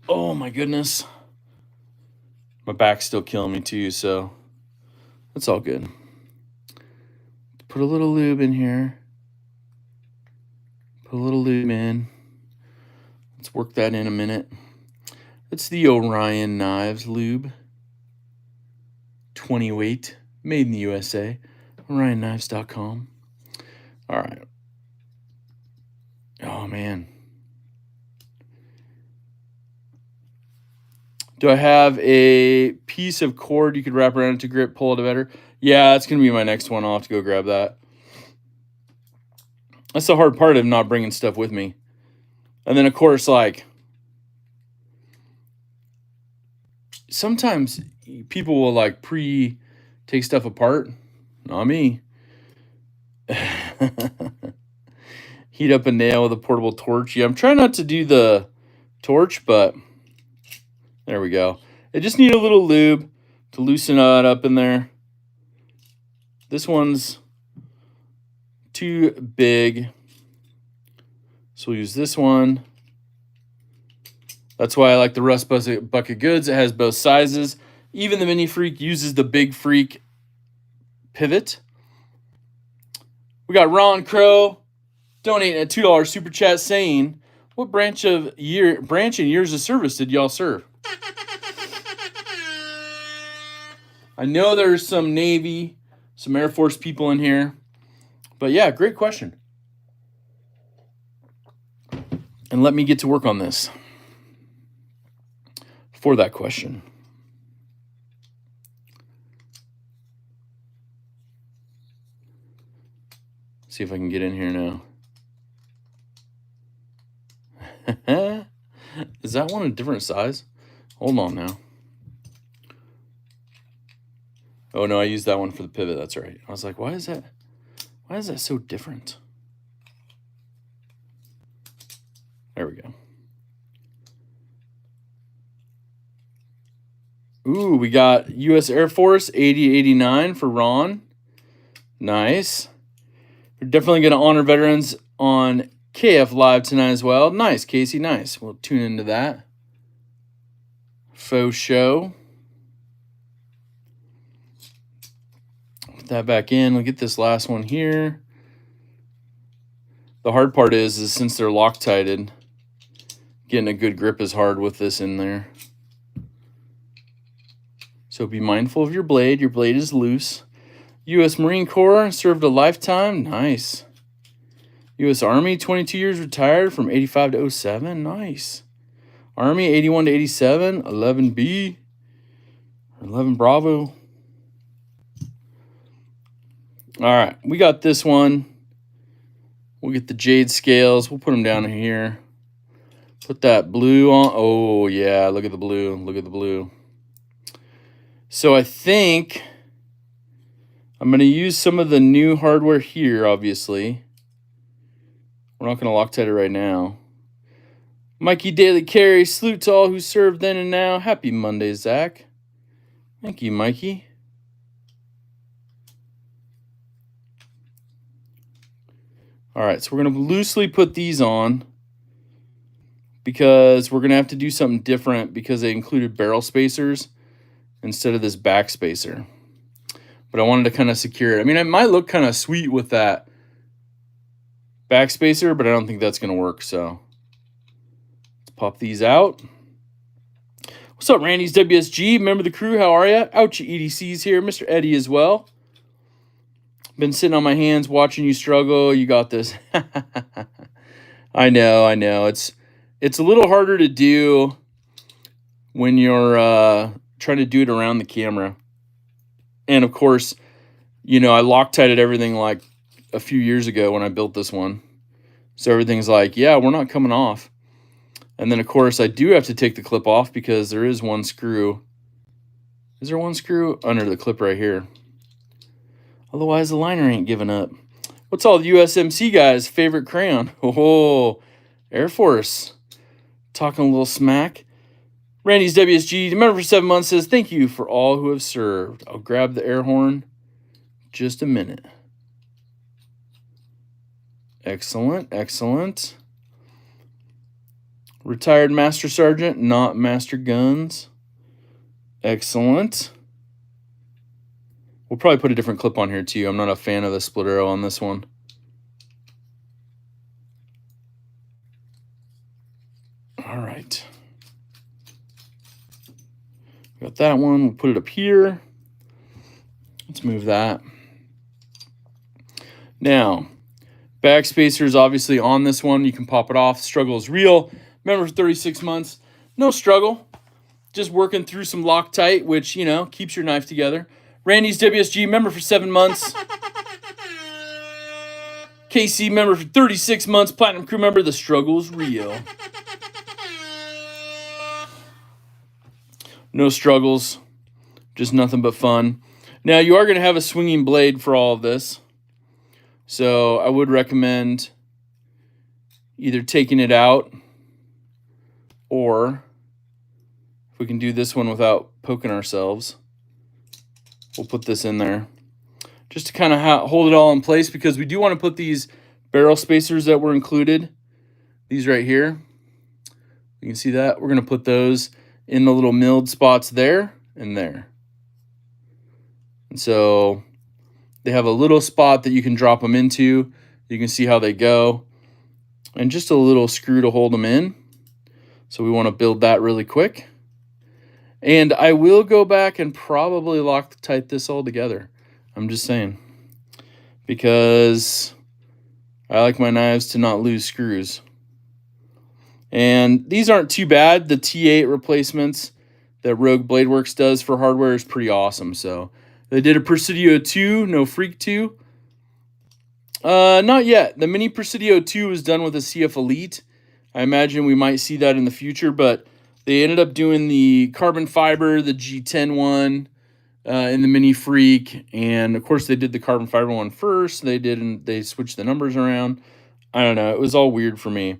Oh my goodness. My back's still killing me too, so that's all good. Put a little lube in here. Put a little lube in. Let's work that in a minute. It's the Orion Knives lube. 20 weight, made in the USA. OrionKnives.com. All right. Oh, man. Do I have a piece of cord you could wrap around it to grip, pull it better? Yeah, that's going to be my next one. I'll have to go grab that. That's the hard part of not bringing stuff with me. And then, of course, like, sometimes people will, like, take stuff apart. Not me. Heat up a nail with a portable torch. Yeah, I'm trying not to do the torch, but there we go. I just need a little lube to loosen it up in there. This one's too big, so we'll use this one. That's why I like the Rust Bucket Goods. It has both sizes. Even the Mini Freak uses the Big Freak pivot. We got Ron Crow donating a $2 super chat saying, what branch in years of service did y'all serve? I know there's some Navy, some Air Force people in here. But yeah, great question. And let me get to work on this for that question. See if I can get in here now. Is that one a different size? Hold on now. Oh no, I used that one for the pivot. That's right. I was like, why is that so different? There we go. Ooh, we got U.S. Air Force 8089 for Ron. Nice. We're definitely going to honor veterans on KF Live tonight as well. Nice, Casey. Nice. We'll tune into that. Faux show. Put that back in. We'll get this last one here. The hard part is since they're Loctited, getting a good grip is hard with this in there. So be mindful of your blade. Your blade is loose. U.S. Marine Corps, served a lifetime. Nice. U.S. Army, 22 years retired from 85 to 07. Nice. Army, 81 to 87. 11B. 11 Bravo. All right. We got this one. We'll get the jade scales. We'll put them down here. Put that blue on. Oh, yeah. Look at the blue. Look at the blue. So I think I'm going to use some of the new hardware here, obviously. We're not going to Loctite it right now. Mikey Daily Carey, salute to all who served then and now. Happy Monday, Zach. Thank you, Mikey. All right, so we're going to loosely put these on because we're going to have to do something different because they included barrel spacers instead of this back spacer. But I wanted to kind of secure it. I mean, it might look kind of sweet with that back spacer, but I don't think that's going to work. So let's pop these out. What's up, Randy's WSG? Member of the crew, how are you? Ouchie EDC's here. Mr. Eddie as well. Been sitting on my hands watching you struggle. You got this. I know. It's a little harder to do when you're trying to do it around the camera. And of course, you know, I Loctited everything like a few years ago when I built this one. So everything's like, yeah, we're not coming off. And then, of course, I do have to take the clip off because there is one screw. Is there one screw under the clip right here? Otherwise, the liner ain't giving up. What's all the USMC guys' favorite crayon? Oh, Air Force. Talking a little smack. Randy's WSG, the member for 7 months, says, thank you for all who have served. I'll grab the air horn just a minute. Excellent, excellent. Retired Master Sergeant, not Master Guns. Excellent. We'll probably put a different clip on here too. I'm not a fan of the split arrow on this one. All right. Got that one. We'll put it up here. Let's move that. Now, back spacer is obviously on this one. You can pop it off. Struggle is real. Remember, for 36 months, no struggle. Just working through some Loctite, which, you know, keeps your knife together. Randy's WSG, member for 7 months. KC, member for 36 months. Platinum crew member, the struggle's real. No struggles, just nothing but fun. Now, you are going to have a swinging blade for all of this. So I would recommend either taking it out or if we can do this one without poking ourselves, we'll put this in there just to kind of hold it all in place because we do want to put these barrel spacers that were included, these right here. You can see that. We're going to put those in the little milled spots there and there. And so they have a little spot that you can drop them into. You can see how they go. And just a little screw to hold them in. So we want to build that really quick. And I will go back and probably Loctite this all together. I'm just saying. Because I like my knives to not lose screws. And these aren't too bad. The T8 replacements that Rogue Bladeworks does for hardware is pretty awesome. So they did a Presidio 2, no Freak 2. Not yet. The Mini Presidio 2 was done with a CF Elite. I imagine we might see that in the future, but they ended up doing the carbon fiber, the G10 one, and the Mini Freak. And of course, they did the carbon fiber one first. They switched the numbers around. I don't know. It was all weird for me.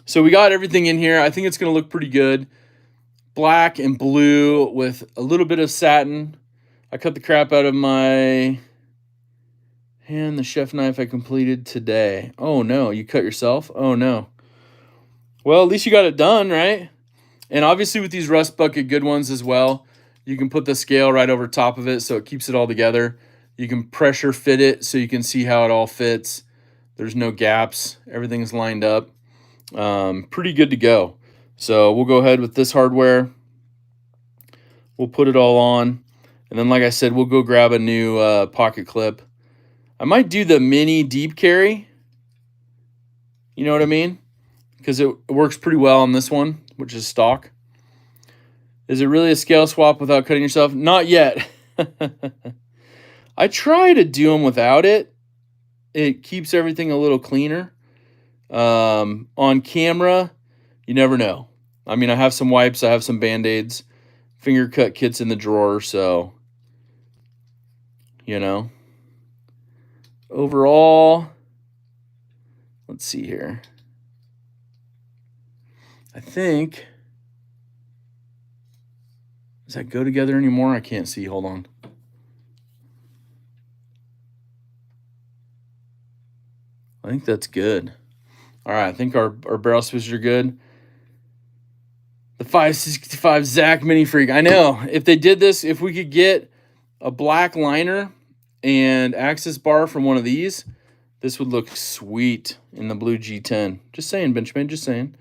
So we got everything in here. I think it's going to look pretty good. Black and blue with a little bit of satin. I cut the crap out of my hand, the chef knife I completed today. Oh, no. You cut yourself? Oh, no. Well, at least you got it done, right? And obviously with these Rust Bucket good ones as well, you can put the scale right over top of it so it keeps it all together. You can pressure fit it so you can see how it all fits. There's no gaps. Everything's lined up. Pretty good to go. So we'll go ahead with this hardware. We'll put it all on. And then, like I said, we'll go grab a new pocket clip. I might do the mini deep carry. You know what I mean? Because it works pretty well on this one, which is stock. Is it really a scale swap without cutting yourself? Not yet. I try to do them without it. It keeps everything a little cleaner. On camera, you never know. I mean, I have some wipes. I have some Band-Aids. Finger cut kits in the drawer, so, you know. Overall, let's see here. I think, does that go together anymore? I can't see. Hold on. I think that's good. All right, I think our barrel switches are good. The 565 Zach Mini Freak. I know. If they did this, if we could get a black liner and access bar from one of these, this would look sweet in the blue G10. Just saying, Benjamin, just saying.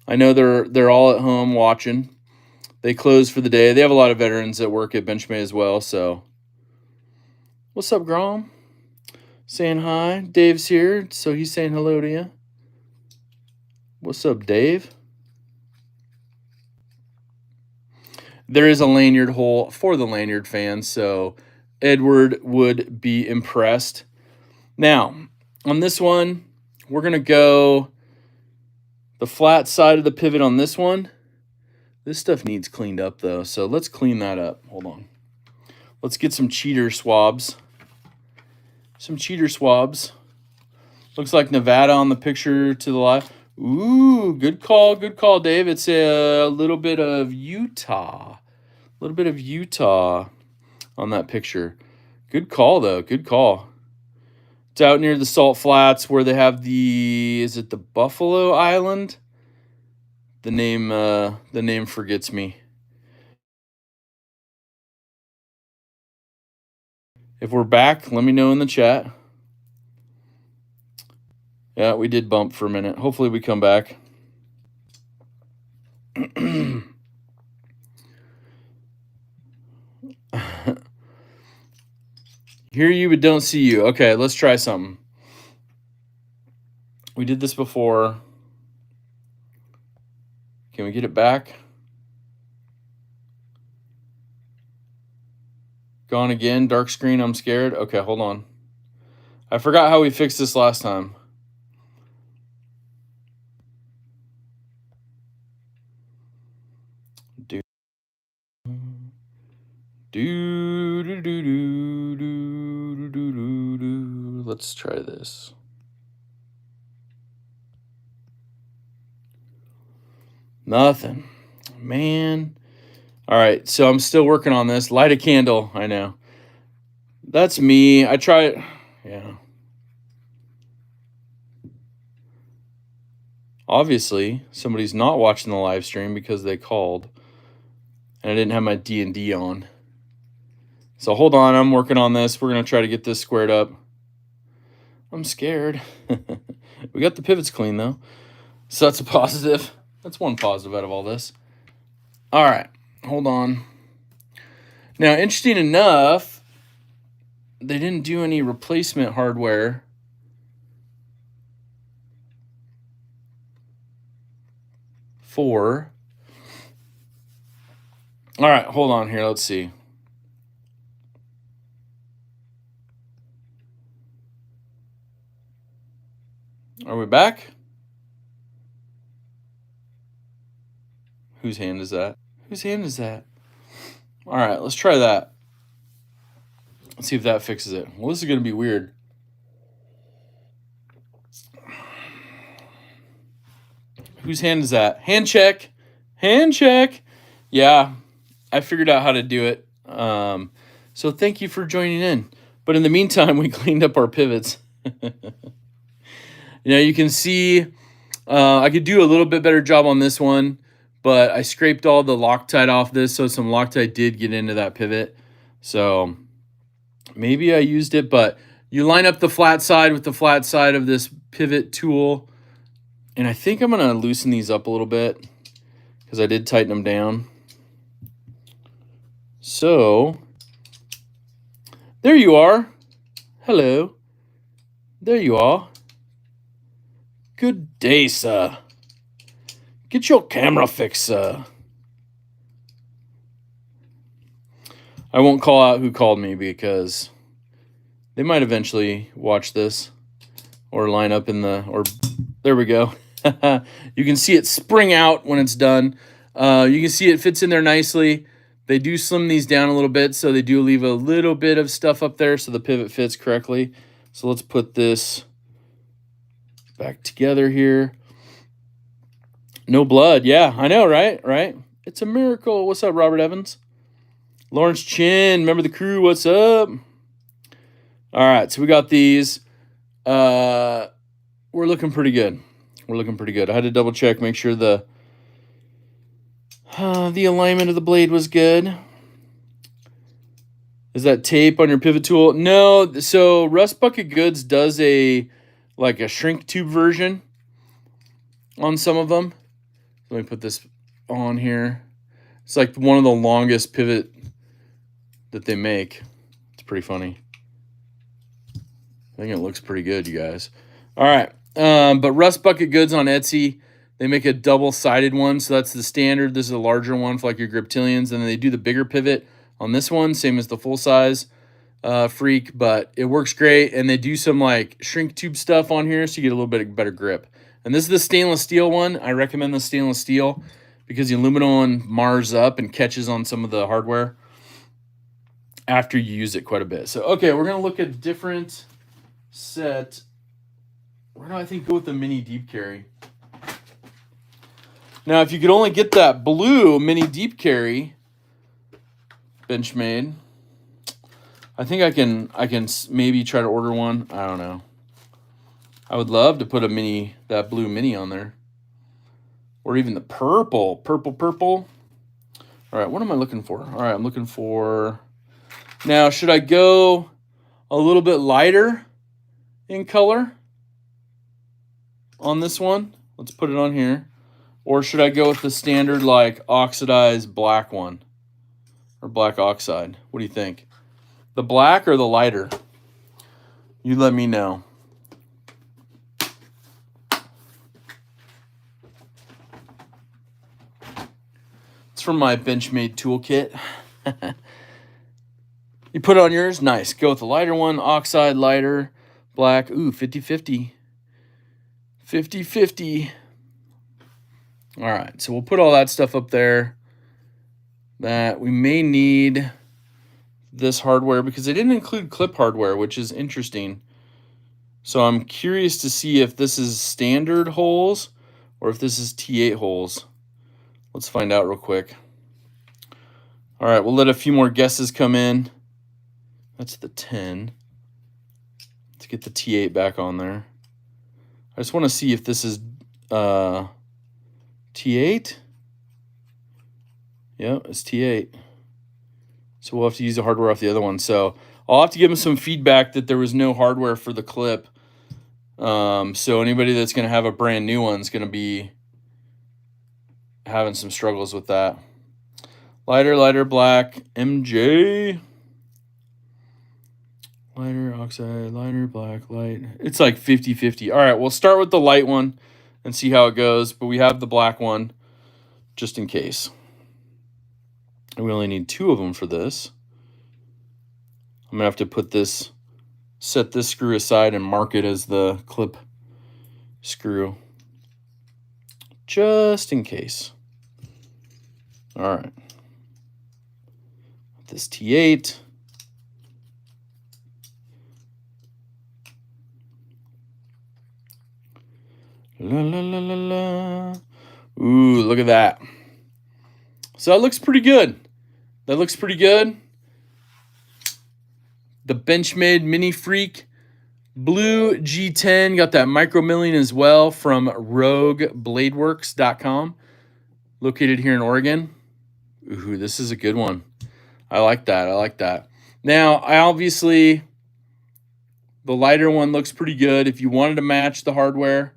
I know they're all at home watching. They close for the day. They have a lot of veterans that work at Benchmade as well. So, what's up, Grom? Saying hi. Dave's here, so he's saying hello to you. What's up, Dave? There is a lanyard hole for the lanyard fans, so Edward would be impressed. Now, on this one, we're going to go the flat side of the pivot on this one. This stuff needs cleaned up, though, so let's clean that up. Hold on. Let's get some cheater swabs. Some cheater swabs. Looks like Nevada on the picture to the left. Ooh, good call, Dave. It's a little bit of Utah. A little bit of Utah on that picture. Good call, though. Good call. It's out near the Salt Flats where they have the, is it the Buffalo Island? The name forgets me. If we're back, let me know in the chat. Yeah, we did bump for a minute. Hopefully we come back. Hear you but don't see you. Okay, let's try something. We did this before. Can we get it back? Gone again. Dark screen. I'm scared. Okay, hold on. I forgot how we fixed this last time. Let's try this. Nothing. Man. All right, so I'm still working on this. Light a candle. I know. That's me. I try it. Yeah. Obviously, somebody's not watching the live stream because they called. And I didn't have my D&D on. So hold on, I'm working on this. We're going to try to get this squared up. I'm scared. We got the pivots clean, though. So that's a positive. That's one positive out of all this. All right, hold on. Now, interesting enough, they didn't do any replacement hardware. For. All right, hold on here. Let's see. Are we back? Whose hand is that? Whose hand is that? All right, let's try that. Let's see if that fixes it. Well, this is going to be weird. Whose hand is that? Hand check. Hand check. Yeah, I figured out how to do it. So thank you for joining in. But in the meantime, we cleaned up our pivots. You can see I could do a little bit better job on this one, but I scraped all the Loctite off this, so some Loctite did get into that pivot. So maybe I used it, but you line up the flat side with the flat side of this pivot tool, and I think I'm going to loosen these up a little bit because I did tighten them down. So there you are. Hello. There you are. Good day, sir. Get your camera fixed, sir. I won't call out who called me because they might eventually watch this or line up in the, or there we go. You can see it spring out when it's done. You can see it fits in there nicely. They do slim these down a little bit, so they do leave a little bit of stuff up there so the pivot fits correctly. So let's put this back together here. No blood. Yeah, I know, right? Right? It's a miracle. What's up, Robert Evans? Lawrence Chin, remember the crew? What's up? All right, so we got these. We're looking pretty good. We're looking pretty good. I had to double check, make sure the alignment of the blade was good. Is that tape on your pivot tool? No. So Rust Bucket Goods does a shrink tube version on some of them. Let me put this on here. It's like one of the longest pivot that they make. It's pretty funny. I think it looks pretty good, you guys. All right. But Rust Bucket Goods on Etsy, they make a double-sided one. So that's the standard. This is a larger one for like your Griptilians. And then they do the bigger pivot on this one, same as the full-size Freak. But it works great. And they do some like shrink tube stuff on here so you get a little bit better grip. And this is the stainless steel one. I recommend the stainless steel because the aluminum mars up and catches on some of the hardware after you use it quite a bit. So, okay, we're going to look at a different set. We're going to, I think, go with the mini deep carry. Now, if you could only get that blue mini deep carry Benchmade, I think I can maybe try to order one. I don't know. I would love to put that blue mini on there. Or even the purple. All right, what am I looking for? All right, I'm looking for... Now, should I go a little bit lighter in color on this one? Let's put it on here. Or should I go with the standard, like, oxidized black one? Or black oxide? What do you think? The black or the lighter? You let me know. It's from my Benchmade toolkit. You put it on yours? Nice. Go with the lighter one. Oxide, lighter, black. Ooh, 50-50. 50-50. All right, so we'll put all that stuff up there. That we may need this hardware because they didn't include clip hardware, which is interesting. So I'm curious to see if this is standard holes or if this is T8 holes. Let's find out real quick. All right, we'll let a few more guesses come in. That's the 10. Let's get the T8 back on there. I just want to see if this is T8. Yeah, it's T8. So we'll have to use the hardware off the other one. So I'll have to give them some feedback that there was no hardware for the clip. So anybody that's going to have a brand new one is going to be having some struggles with that. Lighter, black, MJ. Lighter, oxide, lighter, black, light. It's like 50-50. All right, we'll start with the light one and see how it goes. But we have the black one just in case. And we only need 2 of them for this. I'm going to have to set this screw aside and mark it as the clip screw. Just in case. All right. This T8. La la la la la. Ooh, look at that. So that looks pretty good. The Benchmade Mini Freak Blue G10. Got that micro milling as well from roguebladeworks.com. Located here in Oregon. Ooh, this is a good one. I like that. Now, the lighter one looks pretty good. If you wanted to match the hardware,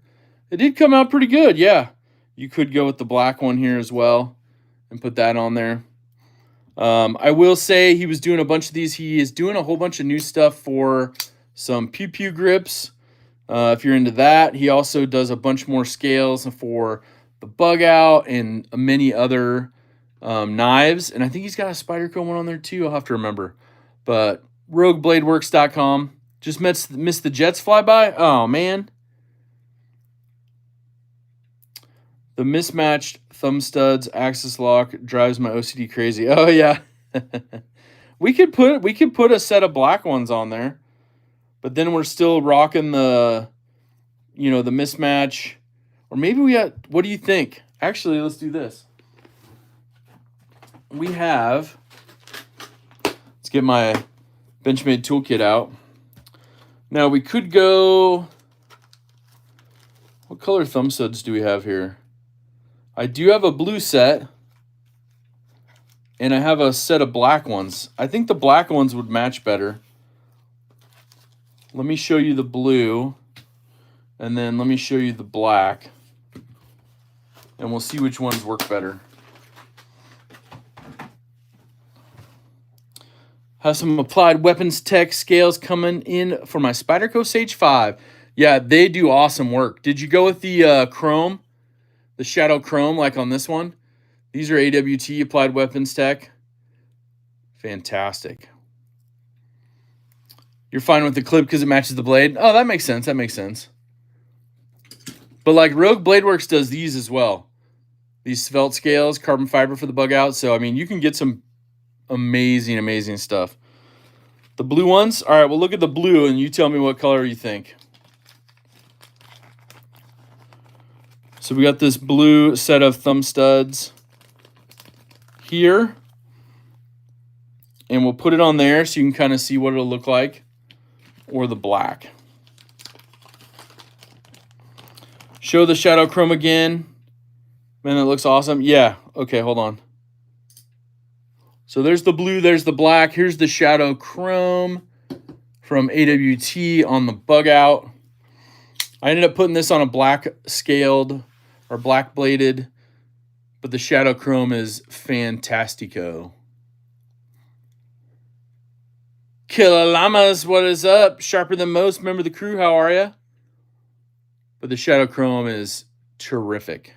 it did come out pretty good, yeah. You could go with the black one here as well and put that on there. I will say he was doing a bunch of these. He is doing a whole bunch of new stuff for some pew-pew grips. If you're into that, he also does a bunch more scales for the bug out and many other knives. And I think he's got a Spyderco one on there too. I'll have to remember. But roguebladeworks.com. Just missed the Jets flyby. Oh, man. The mismatched thumb studs axis lock drives my OCD crazy. Oh yeah. we could put a set of black ones on there. But then we're still rocking the mismatch. Or maybe what do you think? Actually, let's do this. We have, let's get my Benchmade toolkit out. Now we could go, what color thumb studs do we have here? I do have a blue set, and I have a set of black ones. I think the black ones would match better. Let me show you the blue, and then let me show you the black, and we'll see which ones work better. Have some Applied Weapons Tech scales coming in for my Spyderco H5. Yeah, they do awesome work. Did you go with the chrome, the shadow chrome like on this one? These are AWT, Applied Weapons Tech. Fantastic. You're fine with the clip because it matches the blade? Oh, that makes sense. That makes sense. But like Rogue Blade Works does these as well. These svelte scales, carbon fiber for the bug out. So, I mean, you can get some amazing, amazing stuff. The blue ones? All right, well, look at the blue, and you tell me what color you think. So we got this blue set of thumb studs here. And we'll put it on there so you can kind of see what it'll look like. Or the black. Show the shadow chrome again. Man, that looks awesome. Yeah, okay, hold on. So there's the blue, there's the black. Here's the shadow chrome from AWT on the bug out. I ended up putting this on a black scaled or black bladed, but the shadow chrome is fantastico. Killer Llamas, what is up? Sharper than most. Remember the crew, how are ya? But the shadow chrome is terrific.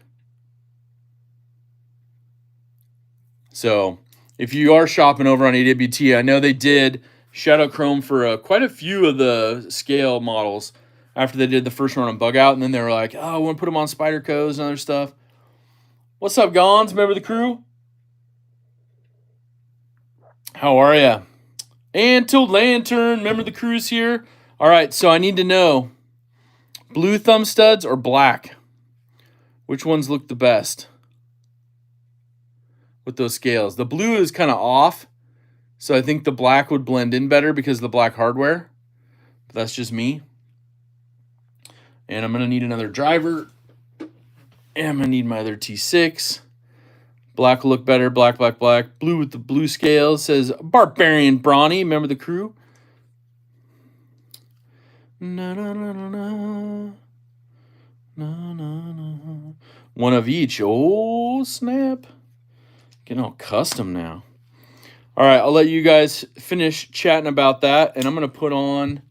So if you are shopping over on AWT, I know they did shadow chrome for quite a few of the scale models after they did the first run on bug out, and then they were like, oh, I want to put them on Spydercos and other stuff. What's up, Gons? Remember the crew? How are ya? And Tilt Lantern, remember the crew's here? All right, so I need to know, blue thumb studs or black? Which ones look the best with those scales? The blue is kind of off, so I think the black would blend in better because of the black hardware. But that's just me. And I'm going to need another driver. And I'm going to need my other T6. Black will look better. Black, black, black. Blue with the blue scale says Barbarian Brawny. Remember the crew? Na, na, na, na, na. Na, na, na. One of each. Oh, snap. Getting all custom now. All right, I'll let you guys finish chatting about that. And I'm going to put on...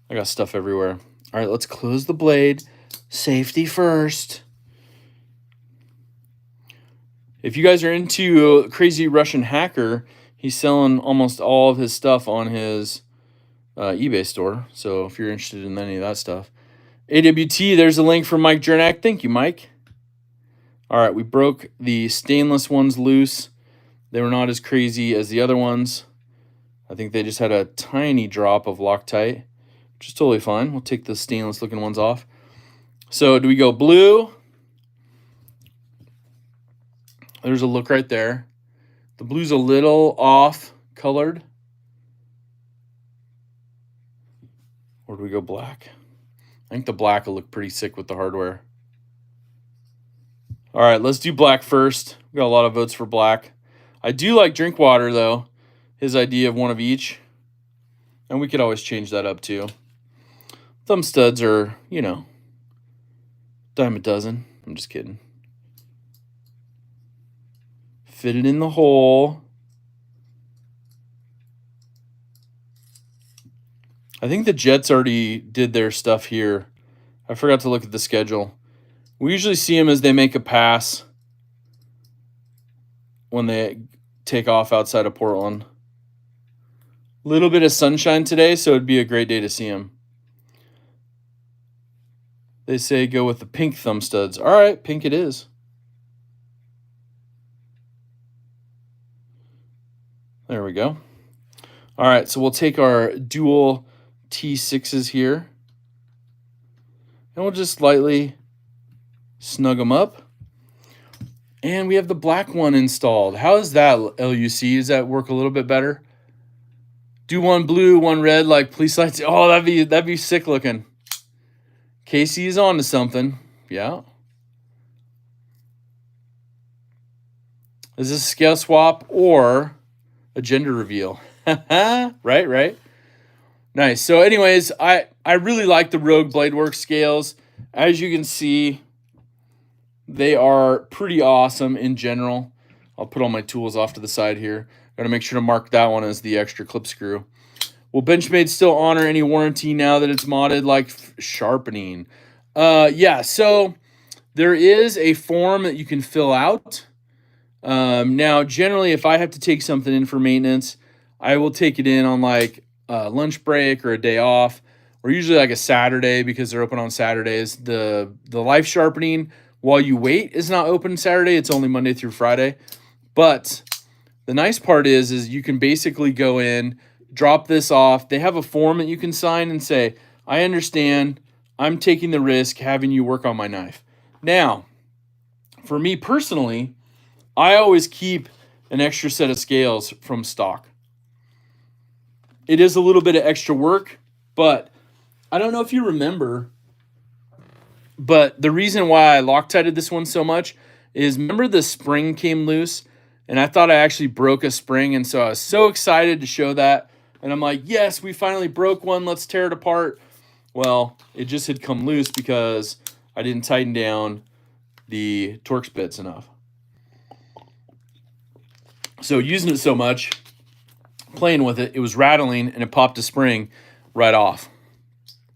I got stuff everywhere. All right, let's close the blade. Safety first. If you guys are into Crazy Russian Hacker, he's selling almost all of his stuff on his eBay store. So if you're interested in any of that stuff. AWT, there's a link from Mike Jernak. Thank you, Mike. All right, we broke the stainless ones loose. They were not as crazy as the other ones. I think they just had a tiny drop of Loctite, which is totally fine. We'll take the stainless looking ones off. So do we go blue? There's a look right there. The blue's a little off colored. Or do we go black? I think the black will look pretty sick with the hardware. All right, let's do black first. We got a lot of votes for black. I do like Drinkwater, though. His idea of one of each. And we could always change that up, too. Thumb studs are, you know, dime a dozen. I'm just kidding. Fit it in the hole. I think the Jets already did their stuff here. I forgot to look at the schedule. We usually see them as they make a pass when they take off outside of Portland. A little bit of sunshine today, so it'd be a great day to see them. They say go with the pink thumb studs. All right, pink it is. There we go. All right, so we'll take our dual T6s here. And we'll just lightly snug them up. And we have the black one installed. How is that, LUC? Does that work a little bit better? Do one blue, one red, like police lights. Oh, that'd be sick looking. Casey is on to something. Yeah. Is this a scale swap or a gender reveal? Right. Nice. So anyways, I really like the Rogue Bladeworks scales. As you can see, they are pretty awesome in general. I'll put all my tools off to the side here. Got to make sure to mark that one as the extra clip screw. Will Benchmade still honor any warranty now that it's modded, like sharpening? Yeah, so there is a form that you can fill out. Now, generally, if I have to take something in for maintenance, I will take it in on like a lunch break or a day off, or usually like a Saturday because they're open on Saturdays. The life sharpening, while you wait, is not open Saturday. It's only Monday through Friday. But the nice part is you can basically go in, drop this off. They have a form that you can sign and say, I understand. I'm taking the risk having you work on my knife. Now, for me personally, I always keep an extra set of scales from stock. It is a little bit of extra work, but I don't know if you remember, but the reason why I Loctited this one so much is, remember the spring came loose and I thought I actually broke a spring, and so I was so excited to show that. And I'm like, yes, we finally broke one. Let's tear it apart. Well, it just had come loose because I didn't tighten down the Torx bits enough. So using it so much, playing with it, it was rattling and it popped a spring right off.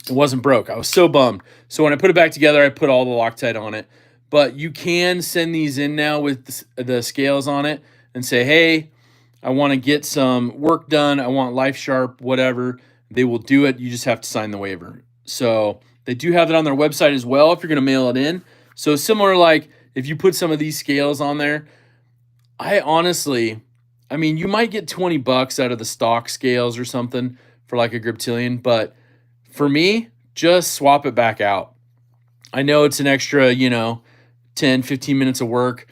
It wasn't broke. I was so bummed. So when I put it back together, I put all the Loctite on it. But you can send these in now with the scales on it and say, hey, I want to get some work done. I want life sharp, whatever. They will do it. You just have to sign the waiver. So they do have it on their website as well if you're going to mail it in. So similar, like if you put some of these scales on there, I mean, you might get $20 out of the stock scales or something for like a Griptilian, but for me, just swap it back out. I know it's an extra, 10, 15 minutes of work.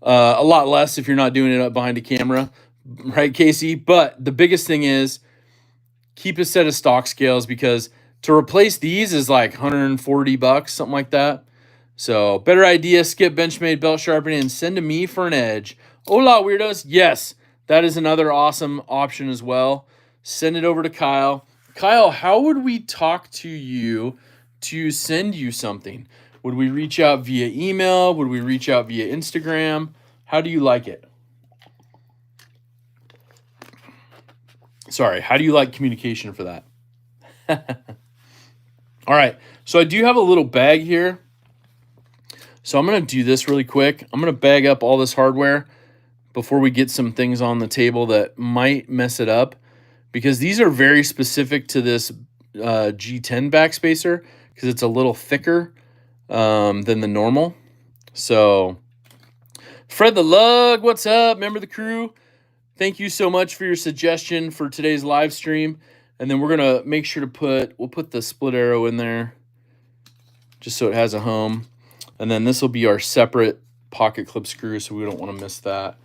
A lot less if you're not doing it up behind a camera, right, Casey? But the biggest thing is keep a set of stock scales, because to replace these is like $140, something like that. So better idea, skip Benchmade belt sharpening and send to me for an edge. Hola, weirdos. Yes, that is another awesome option as well. Send it over to Kyle. Kyle, how would we talk to you to send you something? Would we reach out via email? Would we reach out via Instagram? How do you like it? Sorry, how do you like communication for that? All right, so I do have a little bag here. So I'm going to do this really quick. I'm going to bag up all this hardware before we get some things on the table that might mess it up, because these are very specific to this G10 backspacer, because it's a little thicker than the normal. So Fred the Lug, what's up? Member of the crew. Thank you so much for your suggestion for today's live stream. And then we're going to make sure to we'll put the split arrow in there just so it has a home. And then this will be our separate pocket clip screw, so we don't want to miss that.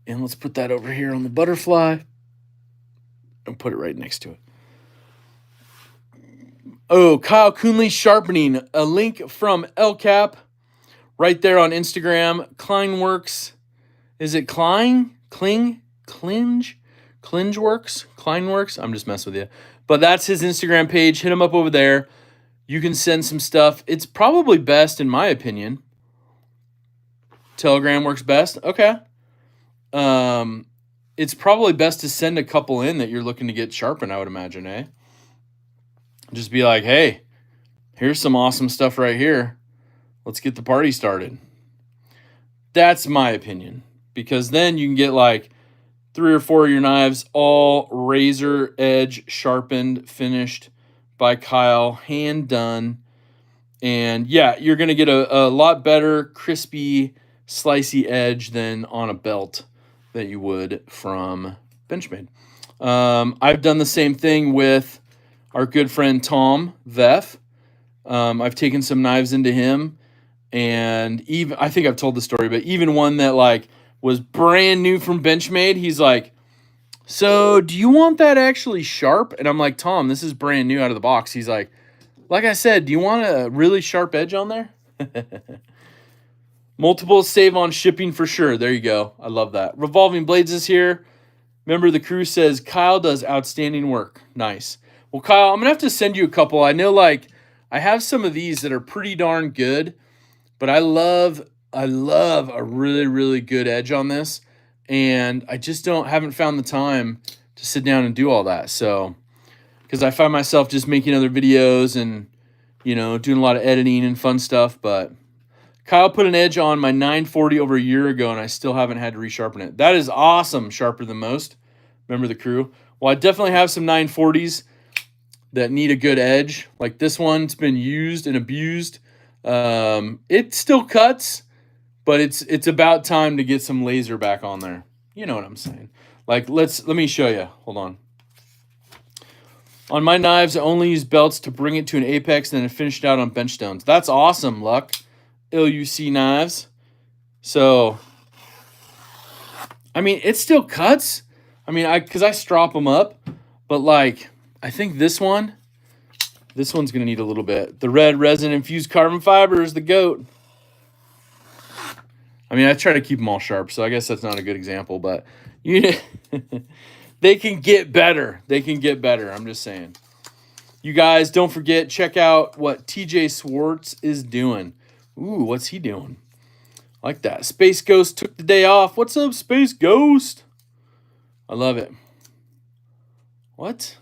And let's put that over here on the butterfly and put it right next to it. Oh, Kyle Coonley sharpening. A link from LCAP right there on Instagram. Kleinworks. Is it Klein? Kling? Klinge? Klingeworks? Kleinworks? I'm just messing with you. But that's his Instagram page. Hit him up over there. You can send some stuff. It's probably best, in my opinion. Telegram works best. Okay. It's probably best to send a couple in that you're looking to get sharpened, I would imagine, eh? Just be like, hey, here's some awesome stuff right here. Let's get the party started. That's my opinion, because then you can get like 3 or 4 of your knives all razor edge sharpened, finished by Kyle, hand done. And yeah, you're going to get a lot better crispy, slicey edge than on a belt that you would from Benchmade. I've done the same thing with our good friend Tom Veff. I've taken some knives into him, And even, I think I've told the story, but even one that like was brand new from Benchmade, he's like, so do you want that actually sharp? And I'm like, Tom, this is brand new out of the box. He's like I said, do you want a really sharp edge on there? Multiple save on shipping for sure. There you go. I love that. Revolving Blades is here. Member of the crew says, Kyle does outstanding work. Nice. Well, Kyle, I'm going to have to send you a couple. I know like I have some of these that are pretty darn good, but I love a really, really good edge on this. And I just haven't found the time to sit down and do all that. So, because I find myself just making other videos and, you know, doing a lot of editing and fun stuff. But Kyle put an edge on my 940 over a year ago, and I still haven't had to resharpen it. That is awesome. Sharper than most. Remember the crew? Well, I definitely have some 940s that need a good edge. Like this one's been used and abused. It still cuts, but it's about time to get some laser back on there. You know what I'm saying? Like let me show you. Hold on. On my knives, I only use belts to bring it to an apex and then finish it out on bench stones. That's awesome, Luck. LUC knives. So, I mean, it still cuts. I mean, because I strop them up, but like, I think this one's going to need a little bit. The red resin infused carbon fiber is the GOAT. I mean, I try to keep them all sharp, so I guess that's not a good example, but they can get better. They can get better. I'm just saying. You guys, don't forget, check out what TJ Swartz is doing. Ooh, what's he doing? I like that. Space Ghost took the day off. What's up, Space Ghost? I love it. What?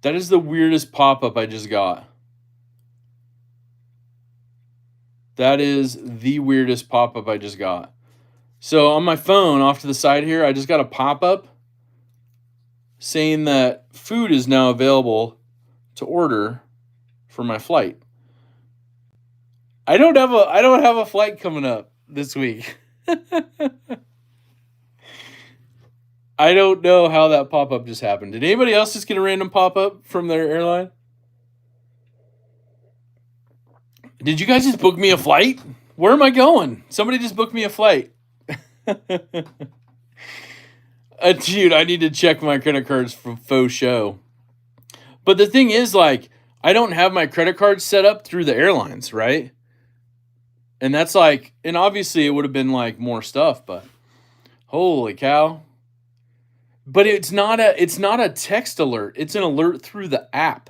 That is the weirdest pop-up I just got. That is the weirdest pop-up I just got. So on my phone, off to the side here, I just got a pop-up saying that food is now available to order for my flight. I don't have a flight coming up this week. I don't know how that pop-up just happened. Did anybody else just get a random pop-up from their airline? Did you guys just book me a flight? Where am I going? Somebody just booked me a flight. Dude, I need to check my credit cards for faux show. But the thing is, like, I don't have my credit card set up through the airlines, right? And that's like, and obviously it would have been like more stuff, but holy cow. But it's not a text alert. It's an alert through the app.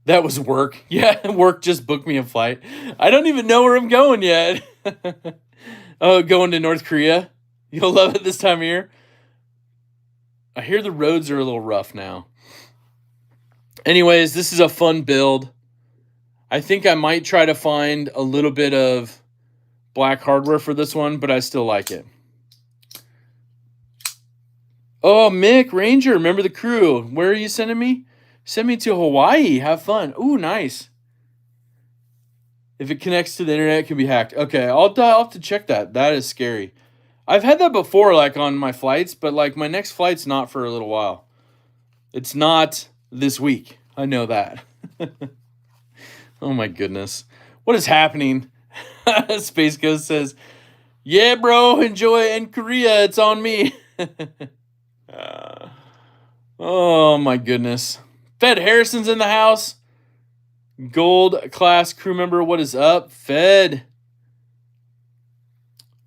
That was work. Yeah, work just booked me a flight. I don't even know where I'm going yet. Oh, going to North Korea? You'll love it this time of year. I hear the roads are a little rough now. Anyways, this is a fun build. I think I might try to find a little bit of black hardware for this one, but I still like it. Oh, Mick, Ranger, remember the crew. Where are you sending me? Send me to Hawaii. Have fun. Ooh, nice. If it connects to the internet, it can be hacked. Okay, I'll have to check that. That is scary. I've had that before, like on my flights, but like my next flight's not for a little while. It's not this week. I know that. Oh my goodness. What is happening? Space Ghost says, yeah, bro, enjoy in Korea. It's on me. Oh my goodness. Fed Harrison's in the house. Gold class crew member, what is up? Fed.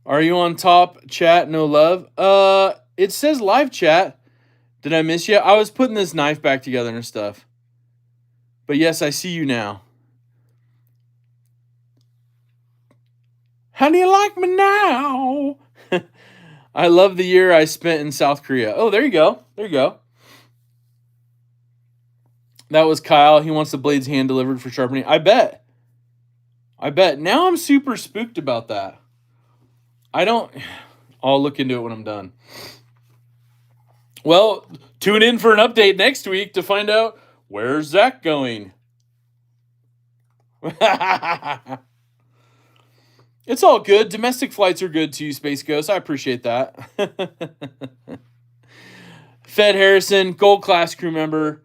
Are you on top chat? No love. It says live chat. Did I miss you? I was putting this knife back together and stuff. But yes, I see you now. How do you like me now? I love the year I spent in South Korea. Oh, there you go. There you go. That was Kyle. He wants the blades hand delivered for sharpening. I bet. Now I'm super spooked about that. I'll look into it when I'm done. Well, tune in for an update next week to find out where's Zach going. It's all good. Domestic flights are good too, Space Ghost. I appreciate that. Fed Harrison, gold class crew member.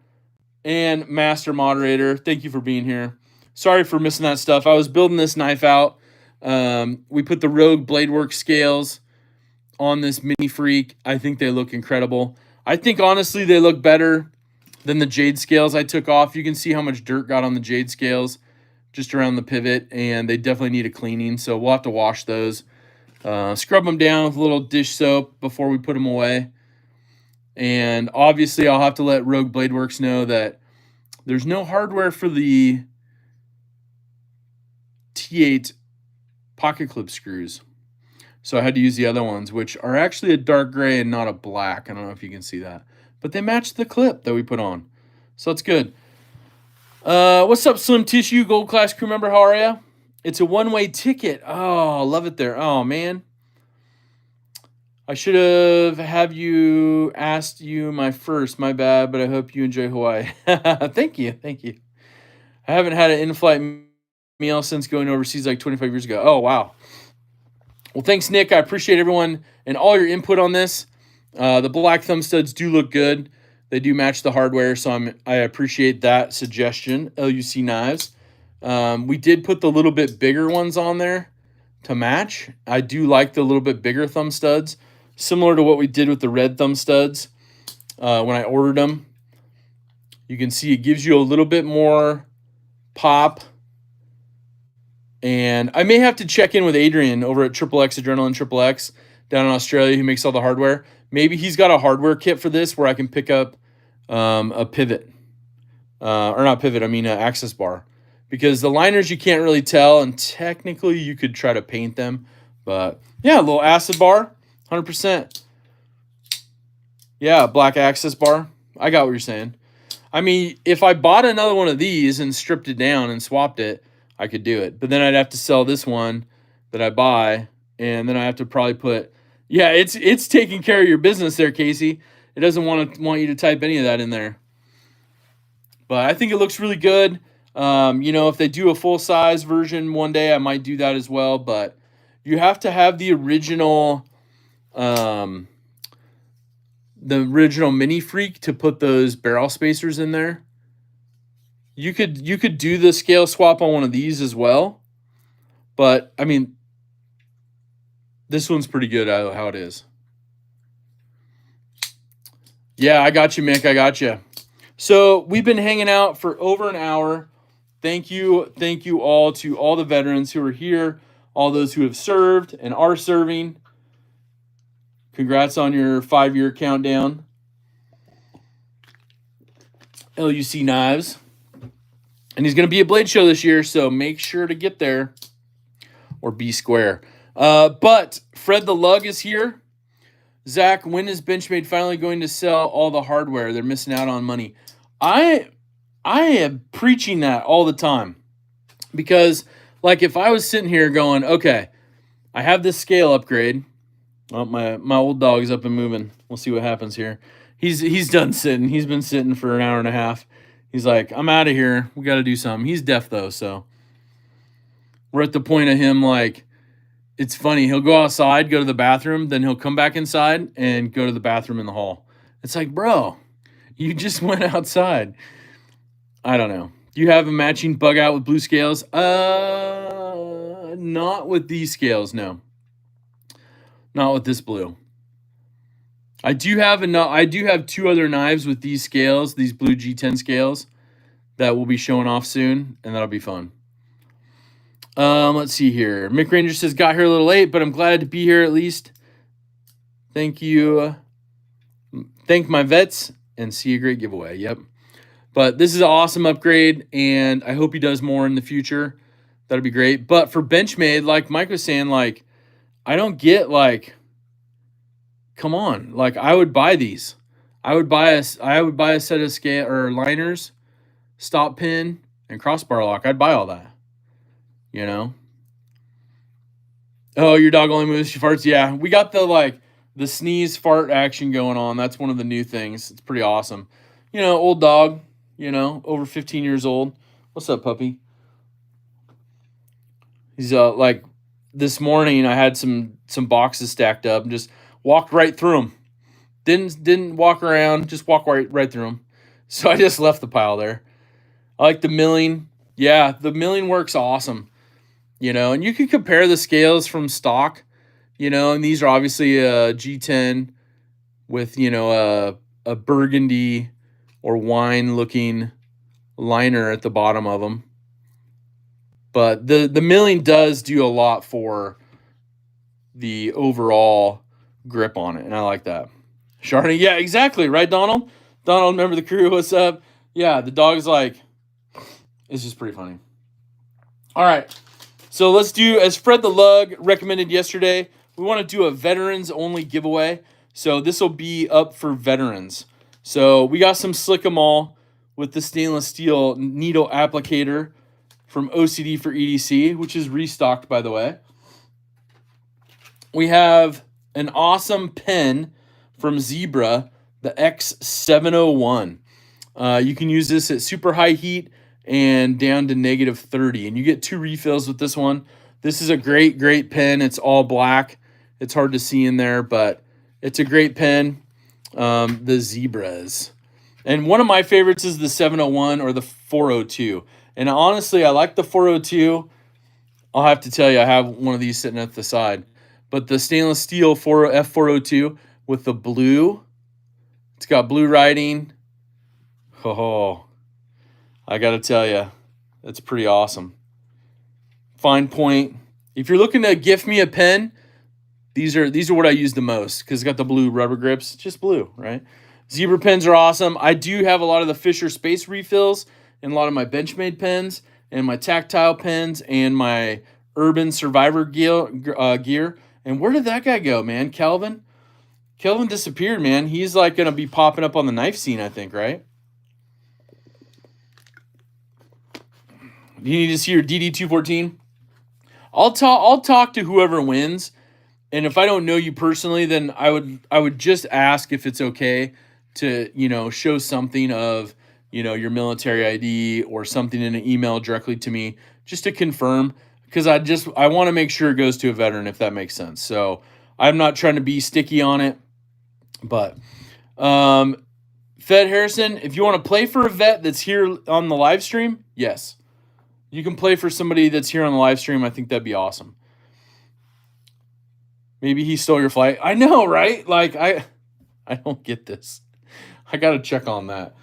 and master moderator. Thank you for being here. Sorry for missing that stuff. I was building this knife out. We put the Rogue Bladeworks scales on this Mini Freak. I think they look incredible. I think honestly they look better than the Jade scales I took off. You can see how much dirt got on the Jade scales just around the pivot, and they definitely need a cleaning. So we'll have to wash those. Scrub them down with a little dish soap before we put them away. And obviously I'll have to let Rogue Bladeworks know that there's no hardware for the T8 pocket clip screws. So I had to use the other ones, which are actually a dark gray and not a black. I don't know if you can see that. But they match the clip that we put on. So that's good. What's up, Slim Tissue, Gold Class crew member? How are ya? It's a one-way ticket. Oh, love it there. Oh, man. I should have you asked you my first. My bad, but I hope you enjoy Hawaii. Thank you. Thank you. I haven't had an in-flight meal since going overseas like 25 years ago. Oh, wow. Well, thanks, Nick. I appreciate everyone and all your input on this. The black thumb studs do look good. They do match the hardware, so I appreciate that suggestion, LUC Knives. We did put the little bit bigger ones on there to match. I do like the little bit bigger thumb studs, similar to what we did with the red thumb studs when I ordered them. You can see it gives you a little bit more pop. And I may have to check in with Adrian over at Triple X Adrenaline Triple X down in Australia, who makes all the hardware. Maybe he's got a hardware kit for this where I can pick up a pivot. Or not pivot, I mean an access bar. Because the liners you can't really tell, and technically you could try to paint them. But yeah, a little acid bar, 100%. Yeah, black access bar. I got what you're saying. I mean, if I bought another one of these and stripped it down and swapped it, I could do it. But then I'd have to sell this one that I buy, and then I have to probably put, yeah, it's taking care of your business there, Casey. It doesn't want you to type any of that in there. But I think it looks really good. If they do a full-size version one day, I might do that as well. But you have to have the original Mini Freak to put those barrel spacers in there. You could do the scale swap on one of these as well. But, I mean, this one's pretty good how it is. Yeah, I got you, Mick. I got you. So we've been hanging out for over an hour. Thank you all to all the veterans who are here, all those who have served and are serving. Congrats on your 5-year countdown. LUC Knives. And he's going to be at Blade Show this year, so make sure to get there. Or be square. But Fred the Lug is here. Zach, when is Benchmade finally going to sell all the hardware? They're missing out on money. I am preaching that all the time. Because, like, if I was sitting here going, okay, I have this scale upgrade. Oh, my old dog is up and moving. We'll see what happens here. He's done sitting. He's been sitting for an hour and a half. He's like, I'm out of here. We got to do something. He's deaf, though, so we're at the point of him, like, it's funny. He'll go outside, go to the bathroom, then he'll come back inside and go to the bathroom in the hall. It's like, bro, you just went outside. I don't know. Do you have a matching bug out with blue scales? Not with these scales, no. Not with this blue. I do have 2 other knives with these scales, these blue G10 scales, that will be showing off soon, and that'll be fun. Let's see here. Mick Ranger says, got here a little late, but I'm glad to be here at least. Thank you. Thank my vets, and see a great giveaway. Yep. But this is an awesome upgrade, and I hope he does more in the future. That'd be great. But for Benchmade, like Mike was saying, like, I don't get, like, come on. Like, I would buy these. I would buy a set of scale or liners, stop pin, and crossbar lock. I'd buy all that. You know? Oh, your dog only moves she farts? Yeah. We got the sneeze fart action going on. That's one of the new things. It's pretty awesome. You know, old dog, over 15 years old. What's up, puppy? He's like, this morning I had some boxes stacked up and just walked right through them. Didn't walk around, just walk right through them. So I just left the pile there. I like the milling. Yeah, the milling works awesome. And you can compare the scales from stock, and these are obviously a G10 with, a burgundy or wine looking liner at the bottom of them. But the milling does do a lot for the overall grip on it, and I like that. Sharpening, yeah, exactly, right, Donald? Donald, remember the crew, what's up? Yeah, the dog's like, it's just pretty funny. All right, so let's do, as Fred the Lug recommended yesterday, we want to do a veterans-only giveaway. So this will be up for veterans. So we got some Slick 'em All with the stainless steel needle applicator from OCD for EDC, which is restocked, by the way. We have an awesome pen from Zebra, the X701. You can use this at super high heat and down to -30, and you get 2 refills with this one. This is a great, great pen. It's all black. It's hard to see in there, but it's a great pen. The Zebras. And one of my favorites is the 701 or the 402. And honestly, I like the 402. I'll have to tell you, I have one of these sitting at the side. But the stainless steel F402 with the blue, it's got blue writing. Oh, I got to tell you, that's pretty awesome. Fine point. If you're looking to gift me a pen, these are what I use the most because it's got the blue rubber grips. It's just blue, right? Zebra pens are awesome. I do have a lot of the Fisher Space refills and a lot of my Benchmade pens and my tactile pens and my Urban Survivor gear. And where did that guy go, man? Kelvin disappeared, man. He's like going to be popping up on the knife scene, I think, right? You need to see your DD214? I'll talk to whoever wins. And if I don't know you personally, then I would just ask if it's okay to, show something of, your military ID or something in an email directly to me just to confirm, because I want to make sure it goes to a veteran, if that makes sense. So I'm not trying to be sticky on it, but Fed Harrison, if you want to play for a vet that's here on the live stream, yes, you can play for somebody that's here on the live stream. I think that'd be awesome. Maybe he stole your flight. I know, right? Like, I don't get this. I got to check on that.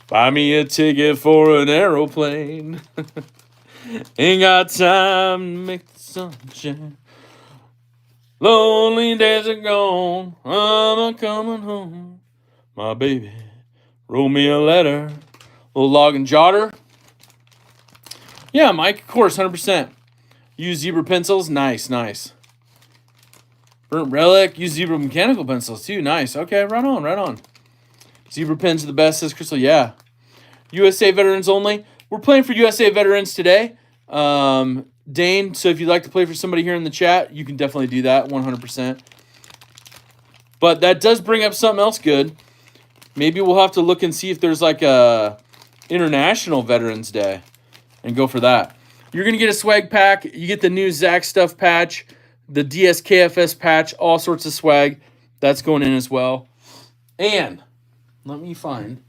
Buy me a ticket for an aeroplane. Ain't got time to make the sunshine. Lonely days are gone. I'm coming home. My baby wrote me a letter. Little log and jotter. Yeah, Mike, of course, 100%. Use Zebra pencils. Nice. Burnt Relic. Use Zebra mechanical pencils, too. Nice. Okay, right on. Zebra pens are the best, says Crystal. Yeah. USA veterans only. We're playing for USA veterans today. Dane, so if you'd like to play for somebody here in the chat, you can definitely do that, 100%. But that does bring up something else good. Maybe we'll have to look and see if there's like a International Veterans Day and go for that. You're going to get a swag pack. You get the new Zach Stuff patch, the DSK KFS patch, all sorts of swag. That's going in as well. And let me find.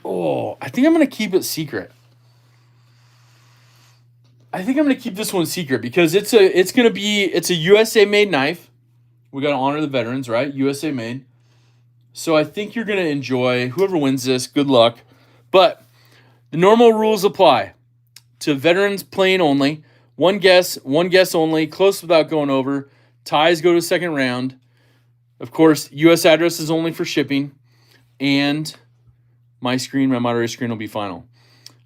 Oh, I think I'm going to keep it secret. I think I'm going to keep this one secret because it's a USA made knife. We got to honor the veterans, right? USA made. So I think you're going to enjoy. Whoever wins this, good luck. But the normal rules apply to veterans playing only. One guess only. Close without going over. Ties go to second round. Of course, U.S. address is only for shipping. And my moderator screen will be final.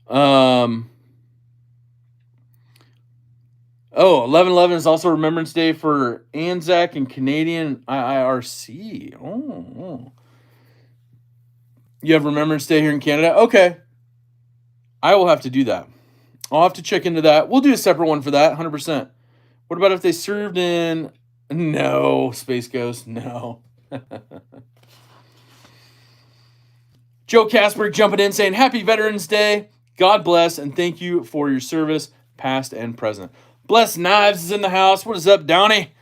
11/11 is also Remembrance Day for Anzac and Canadian IIRC. Oh. You have Remembrance Day here in Canada? Okay. I will have to do that. I'll have to check into that. We'll do a separate one for that, 100%. What about if they served in... No, Space Ghost, no. Joe Casper jumping in saying, Happy Veterans Day. God bless and thank you for your service, past and present. Bless Knives is in the house. What is up, Donnie?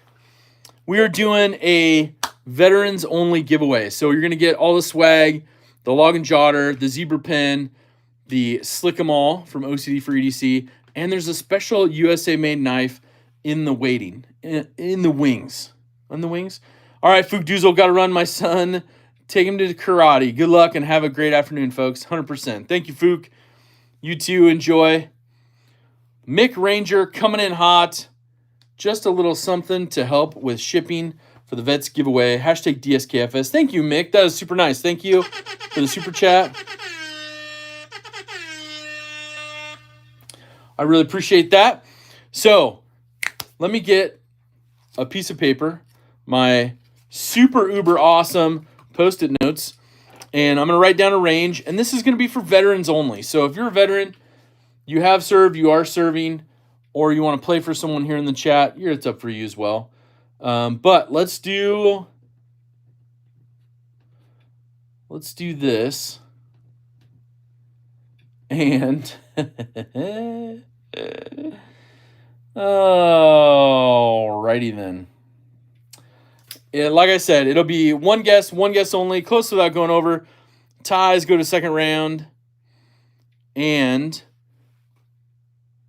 We are doing a veterans only giveaway. So you're going to get all the swag, the log and jotter, the zebra pen, the Slick 'em All from OCD for EDC, and there's a special USA made knife in the waiting, in the wings. On the wings? All right, Fook Doozle, got to run, my son. Take him to karate. Good luck and have a great afternoon, folks. 100%. Thank you, Fook. You too, enjoy. Mick Ranger coming in hot. Just a little something to help with shipping for the vets giveaway. Hashtag DSK KFS. Thank you, Mick. That was super nice. Thank you for the super chat. I really appreciate that. So let me get a piece of paper, my super uber awesome Post-it notes, and I'm going to write down a range, and this is going to be for veterans only. So if you're a veteran, you have served, you are serving, or you want to play for someone here in the chat, it's up for you as well. But let's do this. And alrighty then. Yeah, like I said, it'll be one guess only, close without going over. Ties go to second round. And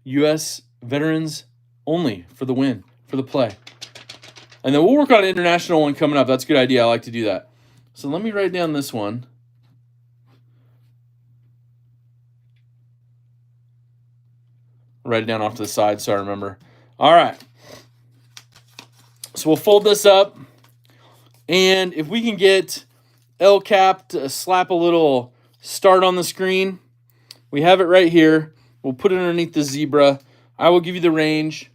U.S. veterans only for the win, for the play. And then we'll work on an international one coming up. That's a good idea. I like to do that. So let me write down this one. Write it down off to the side so I remember. All right. So we'll fold this up. And if we can get LCAP to slap a little start on the screen, we have it right here. We'll put it underneath the zebra. I will give you the range.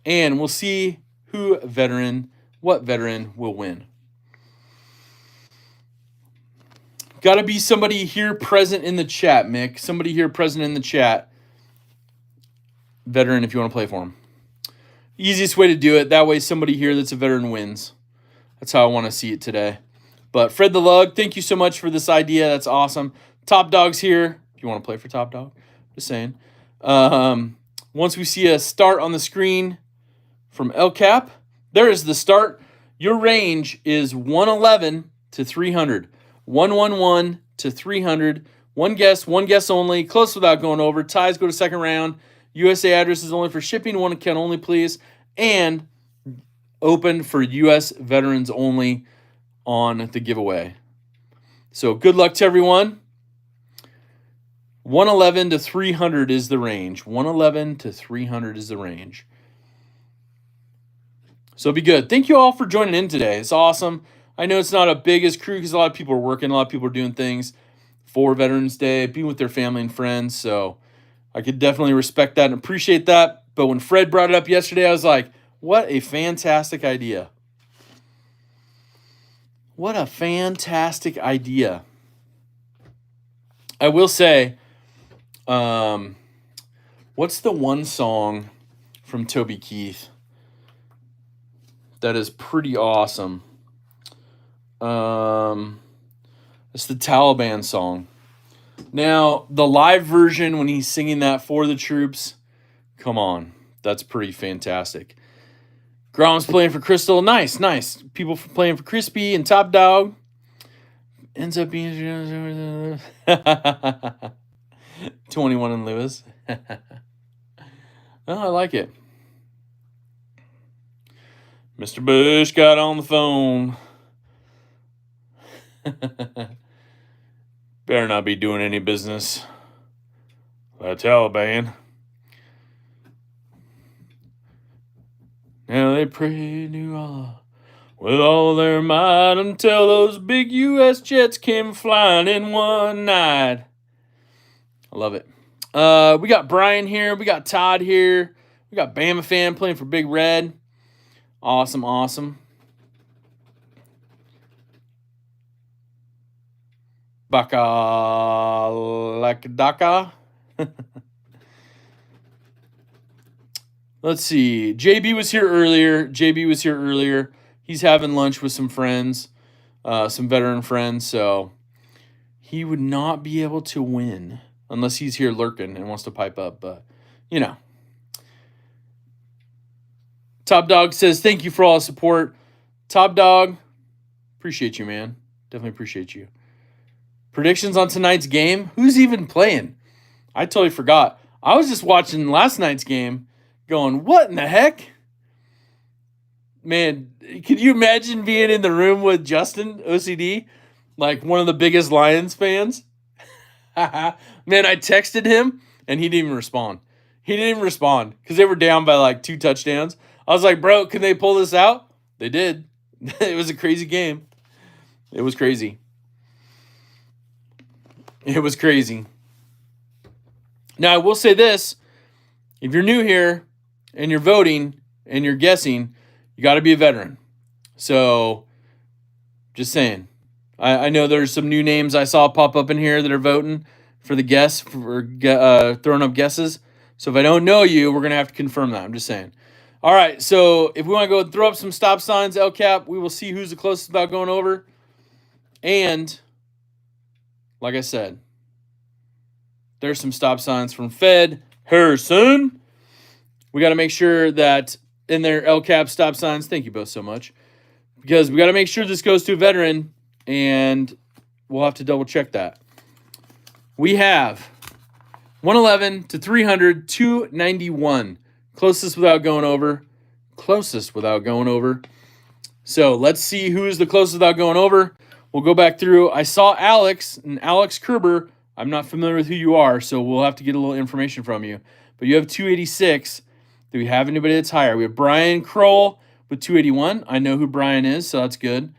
And we'll see what veteran will win. Got to be somebody here present in the chat, Mick. Somebody here present in the chat. Veteran, if you want to play for him. Easiest way to do it. That way somebody here that's a veteran wins. That's how I want to see it today. But Fred the Lug, thank you so much for this idea. That's awesome. Top Dog's here. If you want to play for Top Dog, just saying. Once we see a start on the screen from LCAP, there is the start. Your range is 111 to 300. 111 to 300. One guess only. Close without going over. Ties go to second round. USA address is only for shipping. One account only, please. And open for U.S. veterans only on the giveaway. So good luck to everyone. 111 to 300 is the range. 111 to 300 is the range. So be good. Thank you all for joining in today. It's awesome. I know it's not a biggest crew because a lot of people are working. A lot of people are doing things for Veterans Day, being with their family and friends. So I could definitely respect that and appreciate that. But when Fred brought it up yesterday, I was like, what a fantastic idea. What a fantastic idea. I will say, what's the one song from Toby Keith that is pretty awesome? It's the Taliban song. Now, the live version when he's singing that for the troops, come on, that's pretty fantastic. Grom's playing for Crystal. Nice. People playing for Crispy and Top Dog. Ends up being 21 and Lewis. Well, I like it. Mr. Bush got on the phone. Better not be doing any business. The Taliban. Now they pray to Allah with all their might until those big U.S. jets came flying in one night. I love it. We got Brian here. We got Todd here. We got Bama Fan playing for Big Red. Awesome. Baka Lakadaka. Let's see. JB was here earlier. He's having lunch with some friends, some veteran friends, so he would not be able to win unless he's here lurking and wants to pipe up, but, you know. Top Dog says, thank you for all the support. Top Dog, Appreciate you, man. Definitely appreciate you. Predictions on tonight's game? Who's even playing? I totally forgot. I was just watching last night's game going, what in the heck? Man, could you imagine being in the room with Justin, OCD, like one of the biggest Lions fans? Man, I texted him, and he didn't even respond. He didn't even respond because they were down by like 2 touchdowns. I was like, bro, can they pull this out? They did. It was a crazy game. It was crazy. It was crazy. Now, I will say this. If you're new here and you're voting and you're guessing, you got to be a veteran. So, just saying. I know there's some new names I saw pop up in here that are voting for the guess, for throwing up guesses. So, if I don't know you, we're going to have to confirm that. I'm just saying. All right, so if we want to go throw up some stop signs, LCAP, we will see who's the closest about going over. And, like I said, there's some stop signs from Fed Harrison. We got to make sure that in their LCAP stop signs, thank you both so much, because we got to make sure this goes to a veteran, and we'll have to double check that. We have 111 to 300, 291. Closest without going over. Closest without going over. So let's see who's the closest without going over. We'll go back through. I saw Alex and Alex Kerber. I'm not familiar with who you are, so we'll have to get a little information from you. But you have 286. Do we have anybody that's higher? We have Brian Kroll with 281. I know who Brian is, so that's good.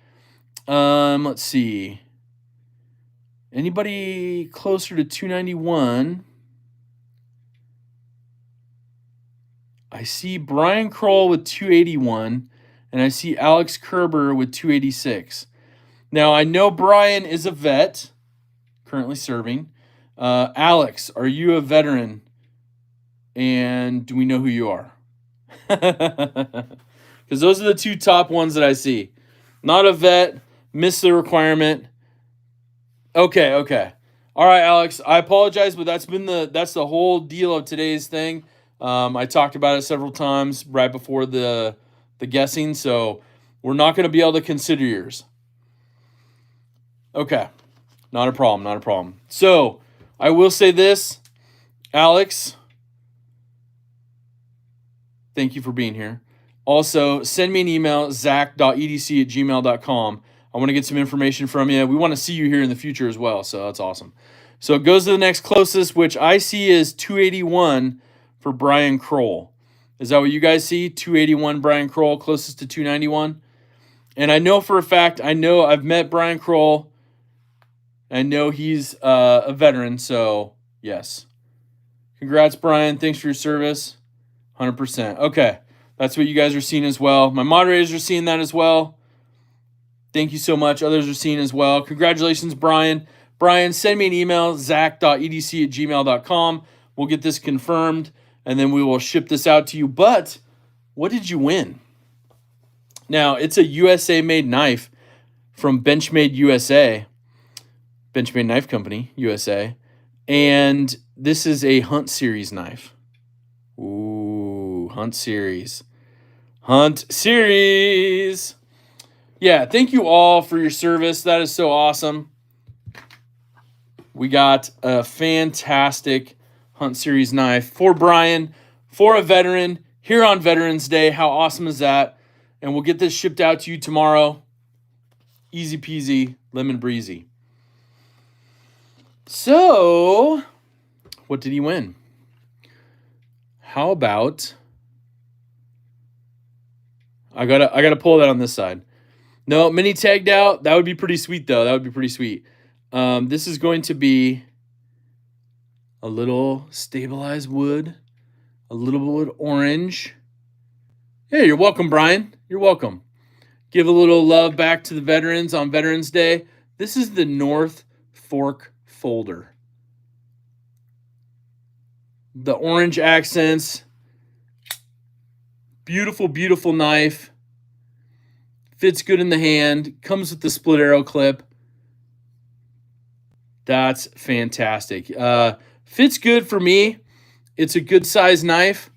Let's see. Anybody closer to 291? I see Brian Kroll with 281, and I see Alex Kerber with 286. Now, I know Brian is a vet, currently serving. Alex, are you a veteran? And do we know who you are? Because those are the 2 top ones that I see. Not a vet, missed the requirement. Okay. All right, Alex, I apologize, but that's the whole deal of today's thing. I talked about it several times right before the guessing, so we're not going to be able to consider yours. Okay, not a problem. So I will say this, Alex, thank you for being here. Also, send me an email, zach.edc@gmail.com. I want to get some information from you. We want to see you here in the future as well, so that's awesome. So it goes to the next closest, which I see is 281 for Brian Kroll. Is that what you guys see? 281 Brian Kroll, closest to 291? And I know for a fact, I've met Brian Kroll. I know he's a veteran, so yes. Congrats, Brian. Thanks for your service. 100%. Okay, that's what you guys are seeing as well. My moderators are seeing that as well. Thank you so much. Others are seeing as well. Congratulations, Brian. Brian, send me an email, zach.edc@gmail.com. We'll get this confirmed, and then we will ship this out to you. But what did you win? Now, it's a USA-made knife from Benchmade USA, Benchmade Knife Company, USA. And this is a Hunt Series knife. Ooh, Hunt Series. Hunt Series. Yeah, thank you all for your service. That is so awesome. We got a fantastic Hunt Series knife for Brian, for a veteran, here on Veterans Day. How awesome is that? And we'll get this shipped out to you tomorrow. Easy peasy, lemon breezy. So, what did he win? How about... I gotta pull that on this side. No, mini tagged out. That would be pretty sweet, though. That would be pretty sweet. This is going to be a little stabilized wood, a little wood orange. Hey, you're welcome, Brian. You're welcome. Give a little love back to the veterans on Veterans Day. This is the North Fork folder. The orange accents. Beautiful, beautiful knife. Fits good in the hand. Comes with the split arrow clip. That's fantastic. Fits good for me. It's a good size knife.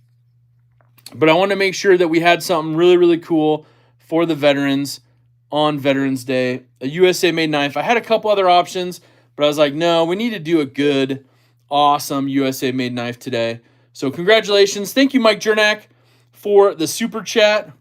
But I want to make sure that we had something really, really cool for the veterans. on Veterans Day, a USA made knife. I had a couple other options, but I was like, no, we need to do a good, awesome USA made knife today. So congratulations. Thank you, Mike Jernak, for the super chat.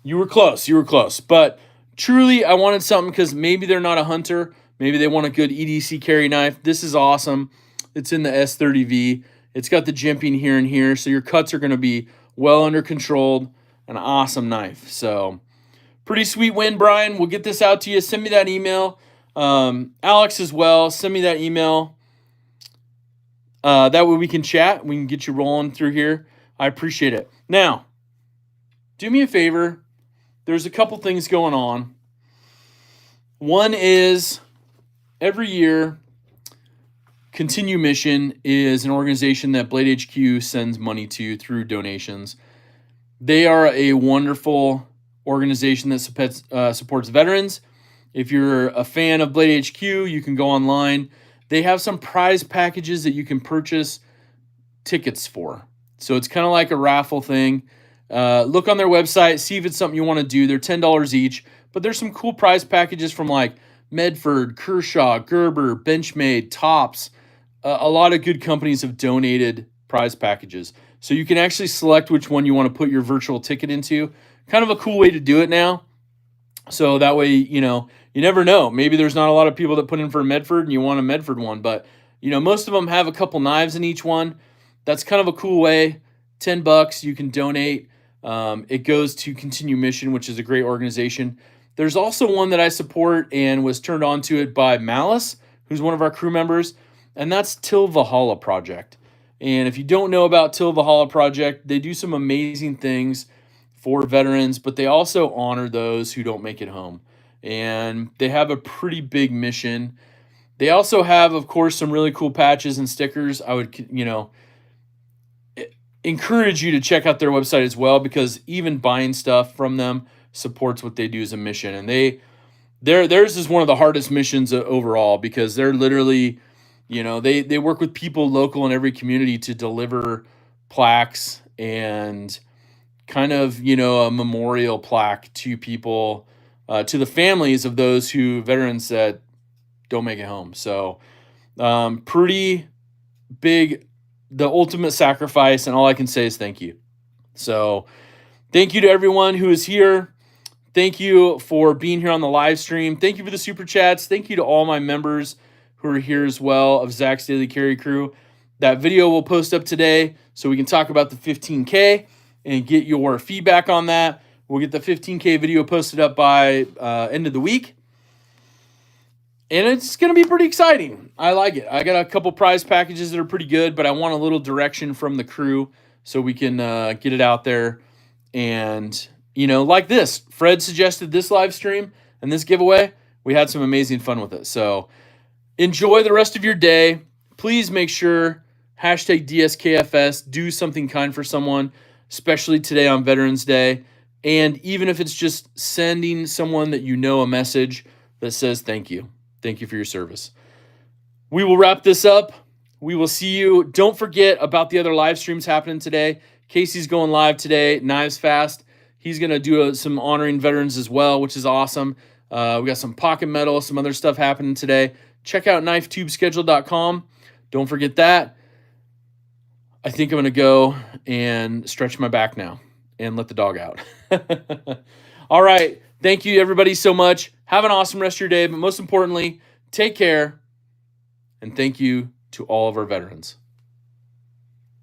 You were close. You were close. But truly, I wanted something because maybe they're not a hunter. Maybe they want a good EDC carry knife. This is awesome. It's in the S30V. It's got the jimping here and here, so your cuts are going to be well under controlled. An awesome knife. So pretty sweet win, Brian. We'll get this out to you. Send me that email. Alex as well. Send me that email. That way we can chat. We can get you rolling through here. I appreciate it. Now, do me a favor. There's a couple things going on. One is every year, Continue Mission is an organization that Blade HQ sends money to through donations. They are a wonderful organization that supports veterans. If you're a fan of Blade HQ, you can go online. They have some prize packages that you can purchase tickets for. So it's kind of like a raffle thing. Look on their website, see if it's something you want to do. They're $10 each, but there's some cool prize packages from like Medford, Kershaw, Gerber, Benchmade, Tops. A lot of good companies have donated prize packages. So you can actually select which one you want to put your virtual ticket into. Kind of a cool way to do it now. So that way, you never know. Maybe there's not a lot of people that put in for a Medford and you want a Medford one, but most of them have a couple knives in each one. That's kind of a cool way. $10 you can donate. It goes to Continue Mission, which is a great organization. There's also one that I support and was turned on to it by Malice, who's one of our crew members, and that's Till Valhalla Project. And if you don't know about Till Valhalla Project, they do some amazing things for veterans, but they also honor those who don't make it home. And they have a pretty big mission. They also have, of course, some really cool patches and stickers. I would, encourage you to check out their website as well, because even buying stuff from them supports what they do as a mission. And theirs is one of the hardest missions overall, because they're literally, they work with people local in every community to deliver plaques and kind of, a memorial plaque to people, to the families of those veterans that don't make it home. So pretty big, the ultimate sacrifice, and all I can say is thank you. So thank you to everyone who is here. Thank you for being here on the live stream. Thank you for the super chats. Thank you to all my members who are here as well of Zach's Daily Carry Crew. That video will post up today so we can talk about the 15K and get your feedback on that. We'll get the 15K video posted up by end of the week. And it's going to be pretty exciting. I like it. I got a couple prize packages that are pretty good, but I want a little direction from the crew so we can get it out there. And, like this. Fred suggested this live stream and this giveaway. We had some amazing fun with it. So enjoy the rest of your day. Please make sure, hashtag DSKFS, do something kind for someone, especially today on Veterans Day. And even if it's just sending someone that a message that says thank you. Thank you for your service. We will wrap this up. We will see you. Don't forget about the other live streams happening today. Casey's going live today, Knives Fast. He's going to do some honoring veterans as well, which is awesome. We got some pocket metal, some other stuff happening today. Check out knifetubeschedule.com. Don't forget that. I think I'm going to go and stretch my back now and let the dog out. All right. Thank you, everybody, so much. Have an awesome rest of your day. But most importantly, take care. And thank you to all of our veterans.